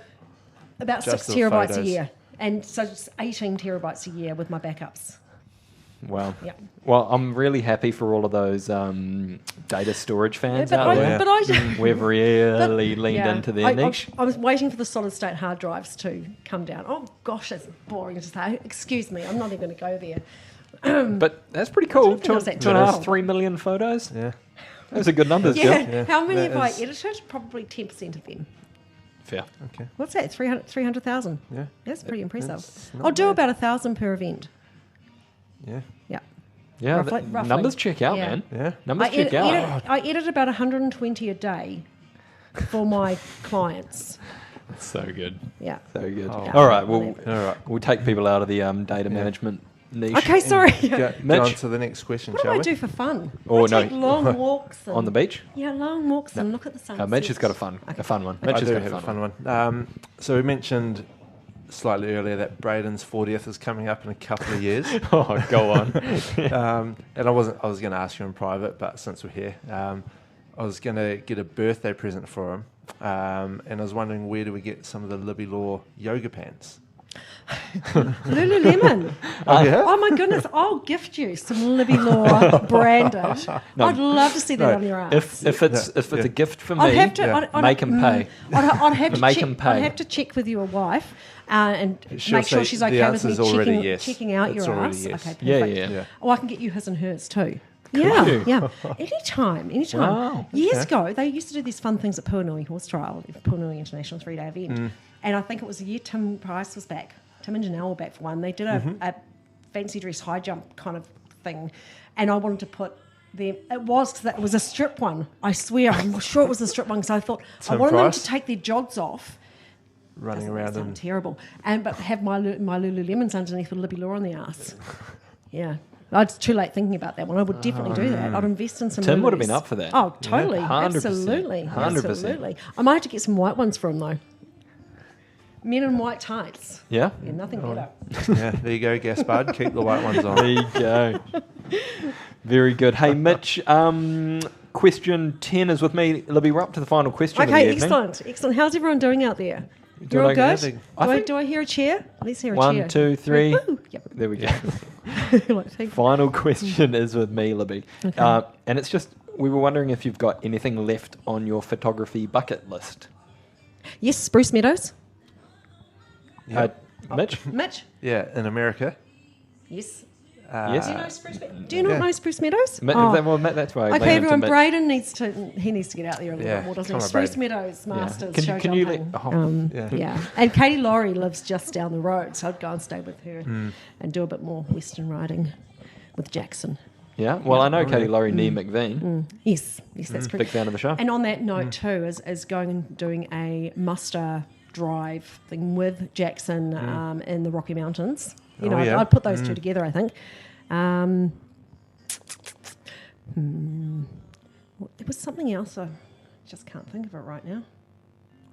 [SPEAKER 3] about
[SPEAKER 4] Just
[SPEAKER 3] 6
[SPEAKER 4] the
[SPEAKER 3] terabytes
[SPEAKER 4] photos.
[SPEAKER 3] a year. And so it's 18 terabytes a year with my backups.
[SPEAKER 1] Wow.
[SPEAKER 3] Yeah.
[SPEAKER 1] Well, I'm really happy for all of those data storage fans
[SPEAKER 3] But
[SPEAKER 1] out there.
[SPEAKER 3] but I
[SPEAKER 1] We've really leaned
[SPEAKER 3] yeah,
[SPEAKER 1] into their niche.
[SPEAKER 3] I was waiting for the solid state hard drives to come down. Oh gosh, that's boring to say. Excuse me, I'm not even going to go there.
[SPEAKER 1] But that's pretty cool.
[SPEAKER 3] think I was at
[SPEAKER 1] 2.5,
[SPEAKER 3] 12.
[SPEAKER 1] 3 million photos.
[SPEAKER 4] Yeah.
[SPEAKER 1] Those are good numbers,
[SPEAKER 3] Yeah.
[SPEAKER 1] Jill.
[SPEAKER 4] Yeah,
[SPEAKER 3] How many
[SPEAKER 4] that
[SPEAKER 3] have I
[SPEAKER 4] is-
[SPEAKER 3] edited? Probably 10% of them.
[SPEAKER 1] Fair.
[SPEAKER 4] Okay.
[SPEAKER 3] What's that? 300,000.
[SPEAKER 4] Yeah.
[SPEAKER 3] That's pretty impressive.
[SPEAKER 4] That's not
[SPEAKER 3] I'll do
[SPEAKER 4] bad.
[SPEAKER 3] about 1,000 per event.
[SPEAKER 4] Yeah.
[SPEAKER 3] Yeah.
[SPEAKER 1] Yeah,
[SPEAKER 3] Roughly-
[SPEAKER 1] th-
[SPEAKER 3] roughly.
[SPEAKER 1] numbers check out,
[SPEAKER 3] Yeah.
[SPEAKER 1] man.
[SPEAKER 4] Yeah.
[SPEAKER 1] Numbers check out.
[SPEAKER 3] I edit about 120 a day for my clients.
[SPEAKER 1] So good.
[SPEAKER 3] Yeah.
[SPEAKER 1] So good.
[SPEAKER 4] Oh.
[SPEAKER 1] All right, we'll
[SPEAKER 4] All right.
[SPEAKER 1] take people out of the data management niche.
[SPEAKER 3] Okay, sorry.
[SPEAKER 4] Go
[SPEAKER 1] Mitch?
[SPEAKER 4] on to the next question,
[SPEAKER 3] What do
[SPEAKER 4] shall
[SPEAKER 3] I
[SPEAKER 4] we?
[SPEAKER 3] do for fun?
[SPEAKER 1] Oh,
[SPEAKER 3] I take
[SPEAKER 1] no.
[SPEAKER 3] long walks. And,
[SPEAKER 1] On the beach?
[SPEAKER 3] Yeah, long walks and look at the sunset.
[SPEAKER 1] Mitch has got a fun one. Mitch
[SPEAKER 4] I
[SPEAKER 1] has
[SPEAKER 4] do
[SPEAKER 1] got
[SPEAKER 4] have a fun one. So we mentioned slightly earlier that Braden's 40th is coming up in a couple of years.
[SPEAKER 1] Oh, go on.
[SPEAKER 4] And I was going to ask you in private, but since we're here, I was going to get a birthday present for him. And I was wondering, where do we get some of the Libby Law yoga pants?
[SPEAKER 3] Lululemon.
[SPEAKER 4] Yeah?
[SPEAKER 3] Oh my goodness, I'll gift you some Libby Law branded. I'd love to see that
[SPEAKER 4] No,
[SPEAKER 3] on your arms.
[SPEAKER 1] If it's a gift for me,
[SPEAKER 3] I'd have to
[SPEAKER 4] Yeah.
[SPEAKER 1] make him pay.
[SPEAKER 3] I'd have to
[SPEAKER 1] Make
[SPEAKER 3] check,
[SPEAKER 1] 'em pay.
[SPEAKER 3] I'd have to check with your wife and
[SPEAKER 4] She'll
[SPEAKER 3] make sure
[SPEAKER 4] say
[SPEAKER 3] she's
[SPEAKER 4] the
[SPEAKER 3] okay with me
[SPEAKER 4] answer's already
[SPEAKER 3] checking,
[SPEAKER 4] yes.
[SPEAKER 3] checking out
[SPEAKER 4] It's
[SPEAKER 3] your
[SPEAKER 4] already
[SPEAKER 3] ass.
[SPEAKER 4] yes.
[SPEAKER 3] Okay, perfect.
[SPEAKER 1] Yeah.
[SPEAKER 3] Oh, I can get you his and hers too. Yeah, yeah. Anytime.
[SPEAKER 1] Wow.
[SPEAKER 3] Years ago, they used to do these fun things at Puhinui Horse Trial, Puhinui International 3-day event. And I think it was the year Tim Price was back. Tim and Janelle were back for one. They did a fancy dress high jump kind of thing. And I wanted to put them, it was a strip one. I swear, I'm sure it was a strip one because I thought I
[SPEAKER 4] Tim
[SPEAKER 3] wanted them
[SPEAKER 4] Price?
[SPEAKER 3] to take their jogs off.
[SPEAKER 4] Running
[SPEAKER 3] Doesn't
[SPEAKER 4] around
[SPEAKER 3] sound
[SPEAKER 4] and
[SPEAKER 3] terrible. But have my Lululemons underneath with Libby Law on the ass. Yeah. It's too late thinking about that one. I would definitely do that. I'd invest in some
[SPEAKER 1] Tim would have
[SPEAKER 3] Lulus.
[SPEAKER 1] been up for that.
[SPEAKER 3] Oh, totally.
[SPEAKER 1] 100%.
[SPEAKER 3] Absolutely.
[SPEAKER 1] 100%.
[SPEAKER 3] Absolutely. I might have to get some white ones for him, though. Men in white tights.
[SPEAKER 1] Yeah?
[SPEAKER 3] Yeah, nothing better.
[SPEAKER 4] yeah, there you go, Gaspard. Keep the white ones
[SPEAKER 1] There
[SPEAKER 4] on.
[SPEAKER 1] you go. Very good. Hey, Mitch, question 10 is with me. Libby, we're up to the final question of the
[SPEAKER 3] Okay,
[SPEAKER 1] evening.
[SPEAKER 3] excellent. Excellent. How's everyone doing out there?
[SPEAKER 1] Doing
[SPEAKER 3] You're all
[SPEAKER 1] okay?
[SPEAKER 3] good?
[SPEAKER 1] I think-
[SPEAKER 3] Do I hear a cheer? Let's hear a cheer.
[SPEAKER 1] 1, 2, 3.
[SPEAKER 3] Woo. Yep.
[SPEAKER 1] There we go.
[SPEAKER 3] Like, thank you.
[SPEAKER 1] Final question is with me, Libby.
[SPEAKER 3] Okay.
[SPEAKER 1] And it's just, we were wondering if you've got anything left on your photography bucket list.
[SPEAKER 3] Yes, Spruce Meadows.
[SPEAKER 1] Mitch?
[SPEAKER 3] Mitch?
[SPEAKER 4] Yeah, in America.
[SPEAKER 3] Yes.
[SPEAKER 1] Yes.
[SPEAKER 3] Do you know Spruce Meadows? Do you not know Spruce Meadows?
[SPEAKER 1] That's why. I
[SPEAKER 3] Okay,
[SPEAKER 1] lean into
[SPEAKER 3] everyone.
[SPEAKER 1] Mitch.
[SPEAKER 3] Braden needs to get out there a little bit more, doesn't
[SPEAKER 4] come
[SPEAKER 3] he?
[SPEAKER 4] on,
[SPEAKER 3] Spruce
[SPEAKER 4] Braden.
[SPEAKER 3] Meadows Masters show
[SPEAKER 1] Can you
[SPEAKER 3] jumping.
[SPEAKER 4] Yeah.
[SPEAKER 3] And Katie Laurie lives just down the road, so I'd go and stay with her and do a bit more Western riding with Jackson.
[SPEAKER 1] Yeah. Well, I know Katie Laurie near McVean.
[SPEAKER 3] Yes, that's correct.
[SPEAKER 1] Big fan of the show.
[SPEAKER 3] And on that note too, is going and doing a muster drive thing with Jackson in the Rocky Mountains. You know, I'd put those two together, I think. There was something else. I just can't think of it right now.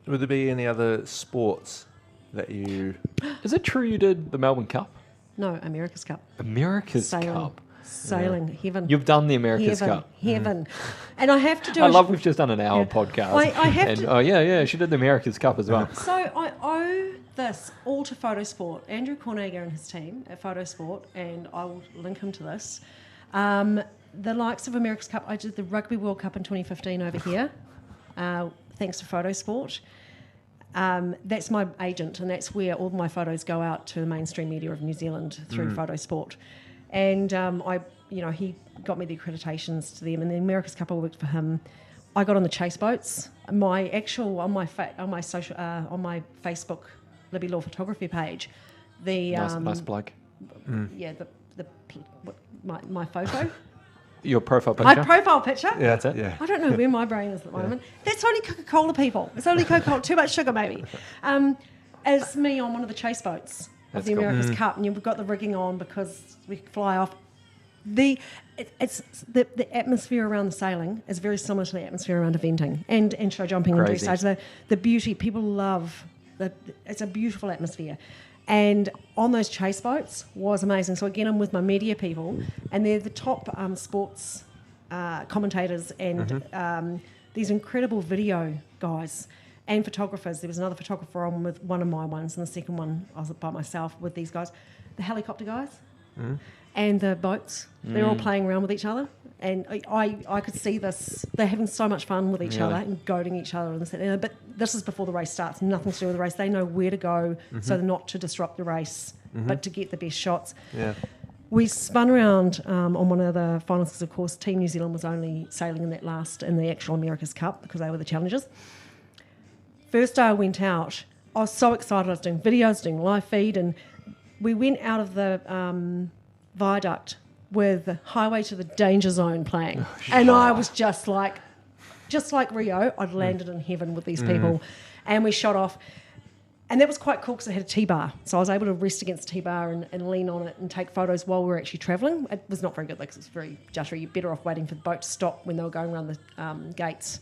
[SPEAKER 4] Would there be any other sports that you...
[SPEAKER 1] Is it true you did the Melbourne Cup?
[SPEAKER 3] No, America's Cup.
[SPEAKER 1] America's
[SPEAKER 3] Sailing.
[SPEAKER 1] Cup.
[SPEAKER 3] Sailing, heaven.
[SPEAKER 1] You've done the America's Cup.
[SPEAKER 3] Heaven. And I have to do
[SPEAKER 1] I love we've just done an hour podcast.
[SPEAKER 3] I have to...
[SPEAKER 1] Oh, yeah, she did the America's Cup as well.
[SPEAKER 3] So I owe this all to Photosport. Andrew Cornager and his team at Photosport, and I will link him to this. The likes of America's Cup, I did the Rugby World Cup in 2015 over here, thanks to Photosport. That's my agent, and that's where all my photos go out to the mainstream media of New Zealand through Photosport. And he got me the accreditations to them, and the America's Cup I worked for him. I got on the chase boats. On my Facebook Libby Law photography page,
[SPEAKER 1] Nice plug.
[SPEAKER 3] Yeah, my photo.
[SPEAKER 1] Your profile picture?
[SPEAKER 3] My profile picture?
[SPEAKER 4] Yeah,
[SPEAKER 1] that's it.
[SPEAKER 4] Yeah.
[SPEAKER 3] I don't know where my brain is at the moment. That's only Coca-Cola, people. It's only Coca-Cola. Too much sugar, maybe. As me on one of the chase boats of the America's Cup, and you've got the rigging on because we fly off. The atmosphere around the sailing is very similar to the atmosphere around eventing and show jumping and
[SPEAKER 1] Crazy.
[SPEAKER 3] dressage. The beauty, people love. It's a beautiful atmosphere. And on those chase boats was amazing. So again, I'm with my media people, and they're the top sports commentators and these incredible video guys and photographers. There was another photographer on with one of my ones, and the second one I was by myself with these guys. The helicopter guys and the boats, they're all playing around with each other. And I could see this. They're having so much fun with each other and goading each other. But this is before the race starts. Nothing to do with the race. They know where to go so not to disrupt the race, but to get the best shots.
[SPEAKER 4] Yeah.
[SPEAKER 3] We spun around on one of the finals because, of course, Team New Zealand was only sailing in the actual America's Cup because they were the challengers. First day I went out, I was so excited. I was doing videos, doing live feed, and we went out of the viaduct with Highway to the Danger Zone playing. And I was just like Rio, I'd landed in heaven with these people. And we shot off. And that was quite cool because it had a T-bar. So I was able to rest against the T-bar and lean on it and take photos while we were actually travelling. It was not very good because it was very juddery. You're better off waiting for the boat to stop when they were going around the gates.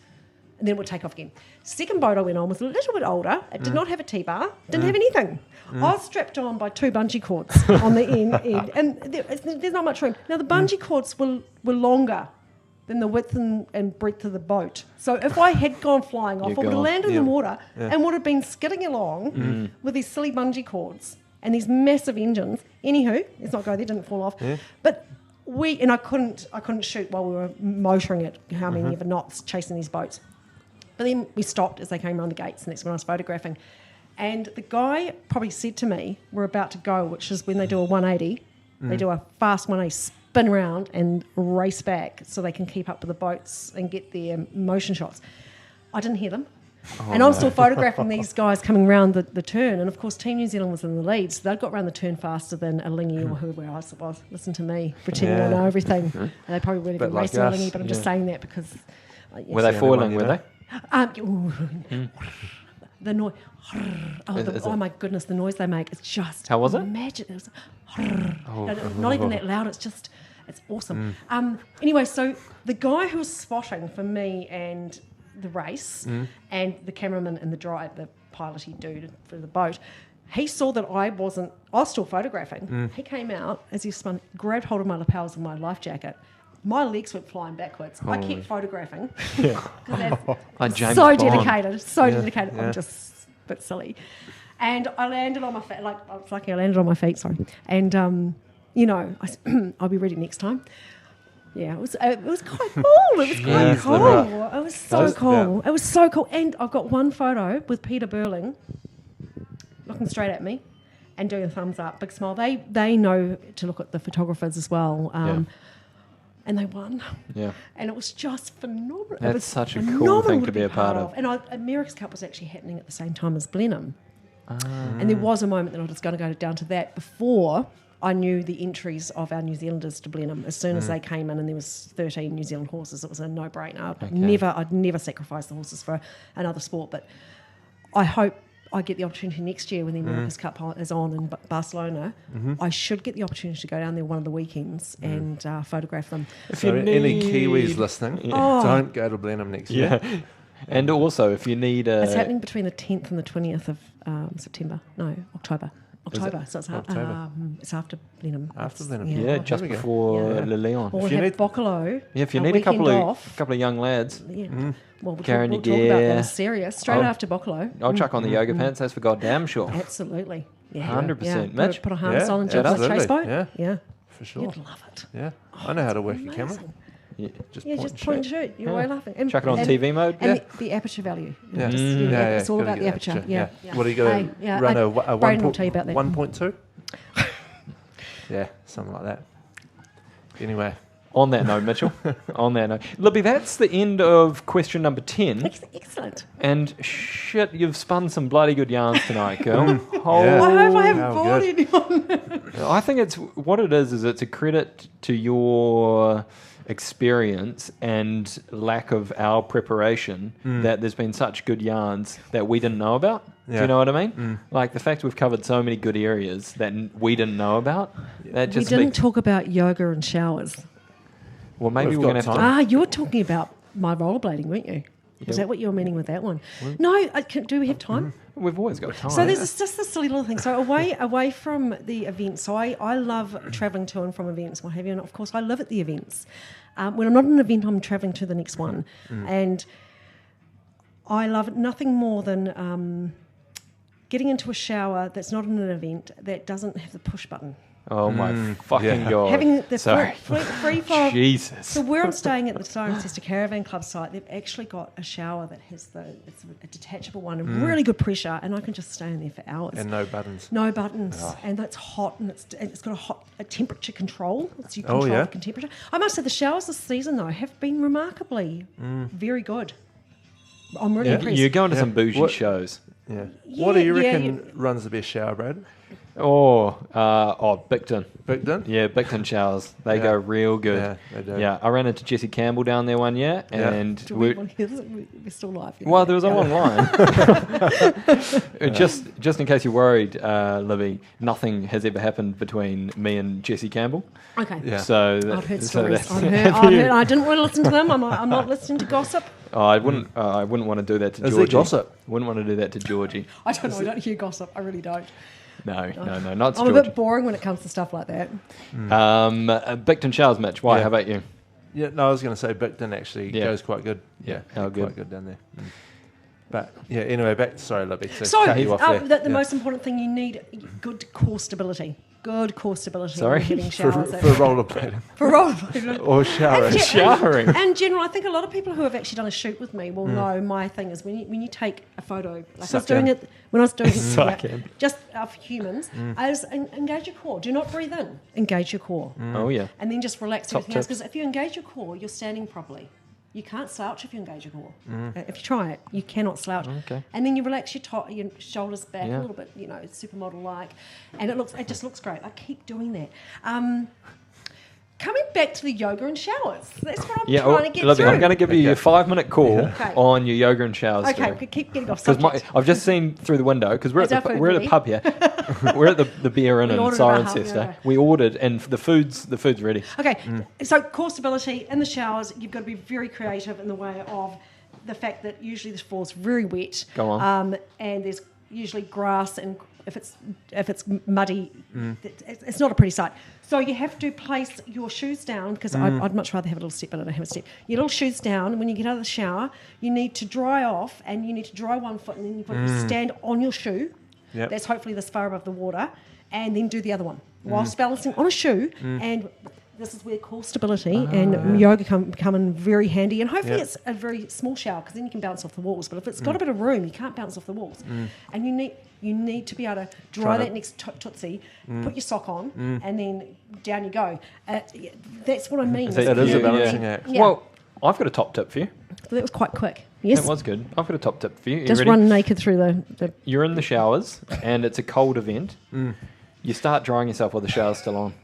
[SPEAKER 3] And then it would take off again. Second boat I went on was a little bit older. It did not have a T-bar, didn't have anything. I was strapped on by 2 bungee cords on the end. And there's not much room. Now, the bungee cords were longer than the width and breadth of the boat. So if I had gone flying off, I would have landed in the water and would have been skidding along with these silly bungee cords and these massive engines. Anywho, let's not go there, didn't fall off. Yeah. But I couldn't shoot while we were motoring it, how many ever knots chasing these boats. But then we stopped as they came around the gates, and that's when I was photographing. And the guy probably said to me, we're about to go, which is when they do a 180. They do a fast 180, spin around and race back so they can keep up with the boats and get their motion shots. I didn't hear them. I'm still photographing these guys coming around the turn. And, of course, Team New Zealand was in the lead, so they'd got around the turn faster than a Lingy or whoever else it was. Listen to me, pretending I know everything. And they probably would have been racing a Lingy, but I'm just saying that because...
[SPEAKER 1] Were they foiling, were they?
[SPEAKER 3] The noise. Oh my goodness, the noise they make is just...
[SPEAKER 1] How was it?
[SPEAKER 3] Magic. It was not even that loud, it's awesome. Anyway, so the guy who was spotting for me and the race and the cameraman and the piloty dude for the boat, he saw that I was still photographing. He came out as he spun, grabbed hold of my lapels of my life jacket. My legs went flying backwards. I kept photographing.
[SPEAKER 1] James
[SPEAKER 3] so
[SPEAKER 1] Bond.
[SPEAKER 3] dedicated. I'm just a bit silly. And I landed on my feet. I was lucky I landed on my feet, sorry. And, I'll be ready next time. Yeah, it was quite cool. It was quite cool. It was so cool. It was so cool. And I've got one photo with Peter Burling looking straight at me and doing a thumbs up, big smile. They know to look at the photographers as well. And they won.
[SPEAKER 1] Yeah.
[SPEAKER 3] And it was just phenomenal.
[SPEAKER 1] That's
[SPEAKER 3] it was
[SPEAKER 1] such a cool
[SPEAKER 3] phenomenal
[SPEAKER 1] thing to be a part of.
[SPEAKER 3] And America's Cup was actually happening at the same time as Blenheim. And there was a moment that I was going to go down to that before I knew the entries of our New Zealanders to Blenheim. As soon as they came in and there was 13 New Zealand horses, it was a no-brainer. I'd never sacrifice the horses for another sport, but I hope I get the opportunity next year when the America's Cup is on in Barcelona. I should get the opportunity to go down there one of the weekends and photograph them.
[SPEAKER 4] So any Kiwis listening, don't go to Blenheim next year.
[SPEAKER 1] Yeah. And also, if you need a...
[SPEAKER 3] It's happening between the 10th and the 20th of September. No, October. So it's after Blenheim.
[SPEAKER 4] After Blenheim.
[SPEAKER 1] Yeah, just before Le Lion.
[SPEAKER 3] We'll have Boccolo.
[SPEAKER 1] Yeah, if you need a couple of young lads,
[SPEAKER 3] well,
[SPEAKER 1] carrying
[SPEAKER 3] we'll
[SPEAKER 1] your
[SPEAKER 3] talk about
[SPEAKER 1] gear.
[SPEAKER 3] that serious straight after Boccolo.
[SPEAKER 1] I'll chuck on the yoga pants, that's for goddamn sure.
[SPEAKER 3] Absolutely. Yeah.
[SPEAKER 1] 100%.
[SPEAKER 3] Yeah.
[SPEAKER 1] Mitch?
[SPEAKER 3] Put a harness on and jump on the chase boat.
[SPEAKER 4] Yeah. For sure.
[SPEAKER 3] You'd love it.
[SPEAKER 4] Yeah. I know how to work a camera.
[SPEAKER 3] Amazing.
[SPEAKER 1] Yeah.
[SPEAKER 4] Just
[SPEAKER 3] point and shoot. You're way laughing. And,
[SPEAKER 1] Chuck it on TV mode.
[SPEAKER 3] And the aperture value.
[SPEAKER 4] Yeah.
[SPEAKER 3] It's all
[SPEAKER 4] Gotta
[SPEAKER 3] about
[SPEAKER 4] get
[SPEAKER 3] the aperture. Yeah.
[SPEAKER 4] What do you got to run a
[SPEAKER 3] Braden will tell you about that.
[SPEAKER 4] 1.2? Yeah, something like that. Anyway.
[SPEAKER 1] On that note, Mitchell. On that note. Libby, that's the end of question number 10.
[SPEAKER 3] Excellent.
[SPEAKER 1] And shit, you've spun some bloody good yarns tonight, girl.
[SPEAKER 3] I hope I haven't bored anyone.
[SPEAKER 1] I think it's it's a credit to your experience and lack of our preparation that there's been such good yarns that we didn't know about. Do you know what I mean? Like the fact we've covered so many good areas that we didn't know about. That just
[SPEAKER 3] we didn't talk about yoga and showers.
[SPEAKER 1] Well, maybe
[SPEAKER 4] We've
[SPEAKER 1] we're going to
[SPEAKER 4] got
[SPEAKER 1] have to...
[SPEAKER 4] time.
[SPEAKER 3] You were talking about my rollerblading, weren't you? Was that what you were meaning with that one? No, do we have time?
[SPEAKER 1] We've always got time.
[SPEAKER 3] So there's just this silly little thing. So away from the events, so I love travelling to and from events, what have you, and of course I live at the events. When I'm not at an event, I'm travelling to the next one. And I love nothing more than getting into a shower that's not in an event, that doesn't have the push button.
[SPEAKER 1] Oh my fucking God.
[SPEAKER 3] Having the
[SPEAKER 1] Sorry.
[SPEAKER 3] free flow.
[SPEAKER 1] Jesus.
[SPEAKER 3] So where I'm staying at the Cirencester Caravan Club site, they've actually got a shower that has it's a detachable one and really good pressure, and I can just stay in there for hours.
[SPEAKER 4] And no buttons.
[SPEAKER 3] No buttons, and that's hot, and it's got a temperature control, so you control the temperature. I must say the showers this season though have been remarkably very good. I'm really impressed.
[SPEAKER 1] You're going to some bougie shows.
[SPEAKER 4] Yeah. What do you reckon runs the best shower, Brad?
[SPEAKER 1] Bicton.
[SPEAKER 4] Bicton?
[SPEAKER 1] Yeah, Bicton showers. They go real good.
[SPEAKER 4] Yeah, they do.
[SPEAKER 1] Yeah, I ran into Jesse Campbell down there one year, and
[SPEAKER 3] we're still live.
[SPEAKER 1] well, there was one line. Just in case you're worried, Libby, nothing has ever happened between me and Jesse Campbell.
[SPEAKER 3] Okay.
[SPEAKER 4] Yeah.
[SPEAKER 3] So I've heard stories. I've heard. I didn't want to listen to them. I'm not listening to gossip.
[SPEAKER 1] Oh, I wouldn't want to do that to Georgie.
[SPEAKER 4] Is there gossip?
[SPEAKER 1] Wouldn't want to do that to Georgie.
[SPEAKER 3] I don't know. I don't hear gossip. I really don't.
[SPEAKER 1] No, not to
[SPEAKER 3] I'm
[SPEAKER 1] Georgie.
[SPEAKER 3] a bit boring when it comes to stuff like that.
[SPEAKER 1] Bicton showers, Mitch. Why?
[SPEAKER 4] Yeah.
[SPEAKER 1] How about you?
[SPEAKER 4] Yeah, no, I was going to say Bicton actually goes quite good.
[SPEAKER 1] Yeah, how good?
[SPEAKER 4] Quite good down there. But yeah, anyway, sorry, Libby, to
[SPEAKER 3] So
[SPEAKER 4] cut you off there.
[SPEAKER 3] the most important thing, you need good core stability. Good core stability.
[SPEAKER 1] Sorry?
[SPEAKER 3] When getting
[SPEAKER 4] for
[SPEAKER 3] showers.
[SPEAKER 4] rollerblading.
[SPEAKER 3] For rollerblading.
[SPEAKER 4] Or showering.
[SPEAKER 1] Showering.
[SPEAKER 3] And in general, I think a lot of people who have actually done a shoot with me will know my thing is when you take a photo, like I was doing it when I was doing it, just for humans, I was engage your core. Do not breathe in. Engage your core.
[SPEAKER 1] Oh yeah.
[SPEAKER 3] And then just relax
[SPEAKER 1] Top
[SPEAKER 3] everything else.
[SPEAKER 1] tips.
[SPEAKER 3] Because if you engage your core, you're standing properly. You can't slouch if you engage your core. If you try it, you cannot slouch.
[SPEAKER 1] Okay.
[SPEAKER 3] And then you relax your shoulders back
[SPEAKER 1] Yeah.
[SPEAKER 3] a little bit, supermodel-like, and it just looks great. I keep doing that. Coming back to the yoga and showers. That's what I'm trying to get
[SPEAKER 1] Libby,
[SPEAKER 3] through.
[SPEAKER 1] I'm going to give you your 5-minute call
[SPEAKER 3] Okay.
[SPEAKER 1] on your yoga and showers.
[SPEAKER 3] Okay, keep getting off
[SPEAKER 1] Because
[SPEAKER 3] subject.
[SPEAKER 1] I've just seen through the window, because we're at
[SPEAKER 3] How's our food,
[SPEAKER 1] the
[SPEAKER 3] Libby?
[SPEAKER 1] pub here. We're at the Beer Inn in
[SPEAKER 3] ordered our hub,
[SPEAKER 1] Cirencester.
[SPEAKER 3] yeah.
[SPEAKER 1] We ordered, and the food's ready.
[SPEAKER 3] Okay, so core stability in the showers, you've got to be very creative in the way of the fact that usually the floor's very wet.
[SPEAKER 1] Go on.
[SPEAKER 3] And there's usually grass, and if it's muddy, it's not a pretty sight. So you have to place your shoes down, because I'd much rather have a little step, but I don't have a step. Your little shoes down, and when you get out of the shower, you need to dry off, and you need to dry one foot, and then you've got to stand on your shoe.
[SPEAKER 4] Yep.
[SPEAKER 3] That's hopefully this far above the water, and then do the other one whilst balancing on a shoe and this is where core stability and yoga come in very handy. And hopefully it's a very small shower, because then you can bounce off the walls. But if it's got a bit of room, you can't bounce off the walls. And you need to be able to dry that next tootsie, put your sock on, and then down you go. That's what I mean.
[SPEAKER 4] That is a balancing act.
[SPEAKER 3] Yeah.
[SPEAKER 1] Well, I've got a top tip for you.
[SPEAKER 3] So that was quite quick. Yes.
[SPEAKER 1] That was good. I've got a top tip for you.
[SPEAKER 3] Just
[SPEAKER 1] ready?
[SPEAKER 3] run naked through the
[SPEAKER 1] You're in the showers, and it's a cold event. You start drying yourself while the shower's still on.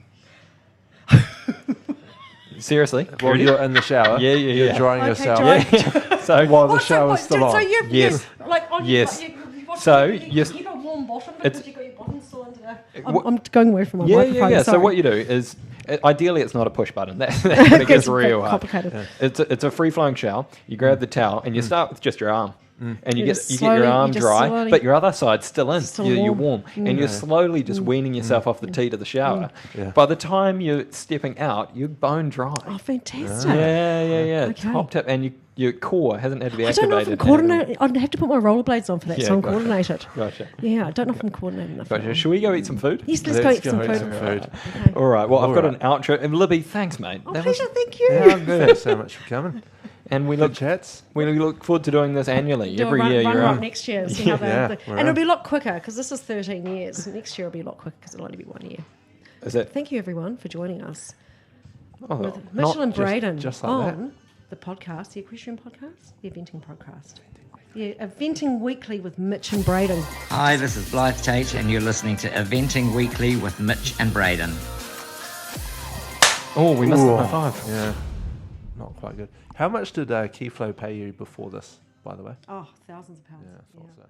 [SPEAKER 1] Seriously?
[SPEAKER 4] While you're in the shower, you're drying yourself
[SPEAKER 1] So
[SPEAKER 4] while the shower's still on.
[SPEAKER 3] So you're like on
[SPEAKER 1] Yes.
[SPEAKER 3] you got warm bottom because you got your bottom still into the... I'm going away from my microphone.
[SPEAKER 1] So
[SPEAKER 3] sorry.
[SPEAKER 1] what you do is, ideally it's not a push button. That's when it gets real hard.
[SPEAKER 3] complicated.
[SPEAKER 1] It's a free flowing shower. You grab the towel and you start with just your arm. And you get
[SPEAKER 3] slowly-
[SPEAKER 1] your arm
[SPEAKER 3] you just
[SPEAKER 1] dry,
[SPEAKER 3] slowly-
[SPEAKER 1] but your other side's still in.
[SPEAKER 3] Still
[SPEAKER 1] You're
[SPEAKER 3] warm.
[SPEAKER 1] warm, and you're slowly just weaning yourself off the tee to the shower. By the time you're stepping out, you're bone dry.
[SPEAKER 3] Oh, fantastic.
[SPEAKER 1] Yeah.
[SPEAKER 3] Okay.
[SPEAKER 1] Top tip, and your core hasn't had to be
[SPEAKER 3] I don't know if I'm
[SPEAKER 1] activated.
[SPEAKER 3] coordinated. I'd have to put my rollerblades on for that,
[SPEAKER 1] Yeah,
[SPEAKER 3] so I'm
[SPEAKER 1] gotcha.
[SPEAKER 3] coordinated.
[SPEAKER 1] Gotcha.
[SPEAKER 3] Yeah, I don't know if I'm coordinated enough.
[SPEAKER 1] Gotcha. Should we go eat some food?
[SPEAKER 3] Yes, let's go eat some food. Okay.
[SPEAKER 1] All right. Well, I've got
[SPEAKER 4] right.
[SPEAKER 1] an outro. And Libby, thanks, mate.
[SPEAKER 3] Oh,
[SPEAKER 1] That was-
[SPEAKER 3] pleasure, thank you.
[SPEAKER 1] Yeah, good.
[SPEAKER 4] Thanks so much for coming.
[SPEAKER 1] And we
[SPEAKER 4] Good
[SPEAKER 1] look
[SPEAKER 4] chats.
[SPEAKER 1] forward to doing this annually.
[SPEAKER 3] Do a
[SPEAKER 1] Every year,
[SPEAKER 3] run
[SPEAKER 1] you're
[SPEAKER 3] up
[SPEAKER 1] on.
[SPEAKER 3] next year. See how
[SPEAKER 4] Yeah,
[SPEAKER 3] and it'll be a lot quicker because this is 13 years. Next year will be a lot quicker because it'll only be 1 year.
[SPEAKER 1] Is it?
[SPEAKER 3] Thank you, everyone, for joining us
[SPEAKER 1] Oh,
[SPEAKER 3] with
[SPEAKER 1] not
[SPEAKER 3] Mitchell and Braden
[SPEAKER 4] just like
[SPEAKER 3] on the podcast, the Equestrian podcast, the Eventing podcast. Yeah, Eventing Weekly with Mitch and Braden.
[SPEAKER 2] Hi, this is Blythe Tate, and you're listening to Eventing Weekly with Mitch and Braden.
[SPEAKER 1] Oh, we missed the high five.
[SPEAKER 4] Yeah, not quite good. How much did Keyflow pay you before this, by the way?
[SPEAKER 3] Oh, thousands of pounds.
[SPEAKER 4] Yeah, I thought so.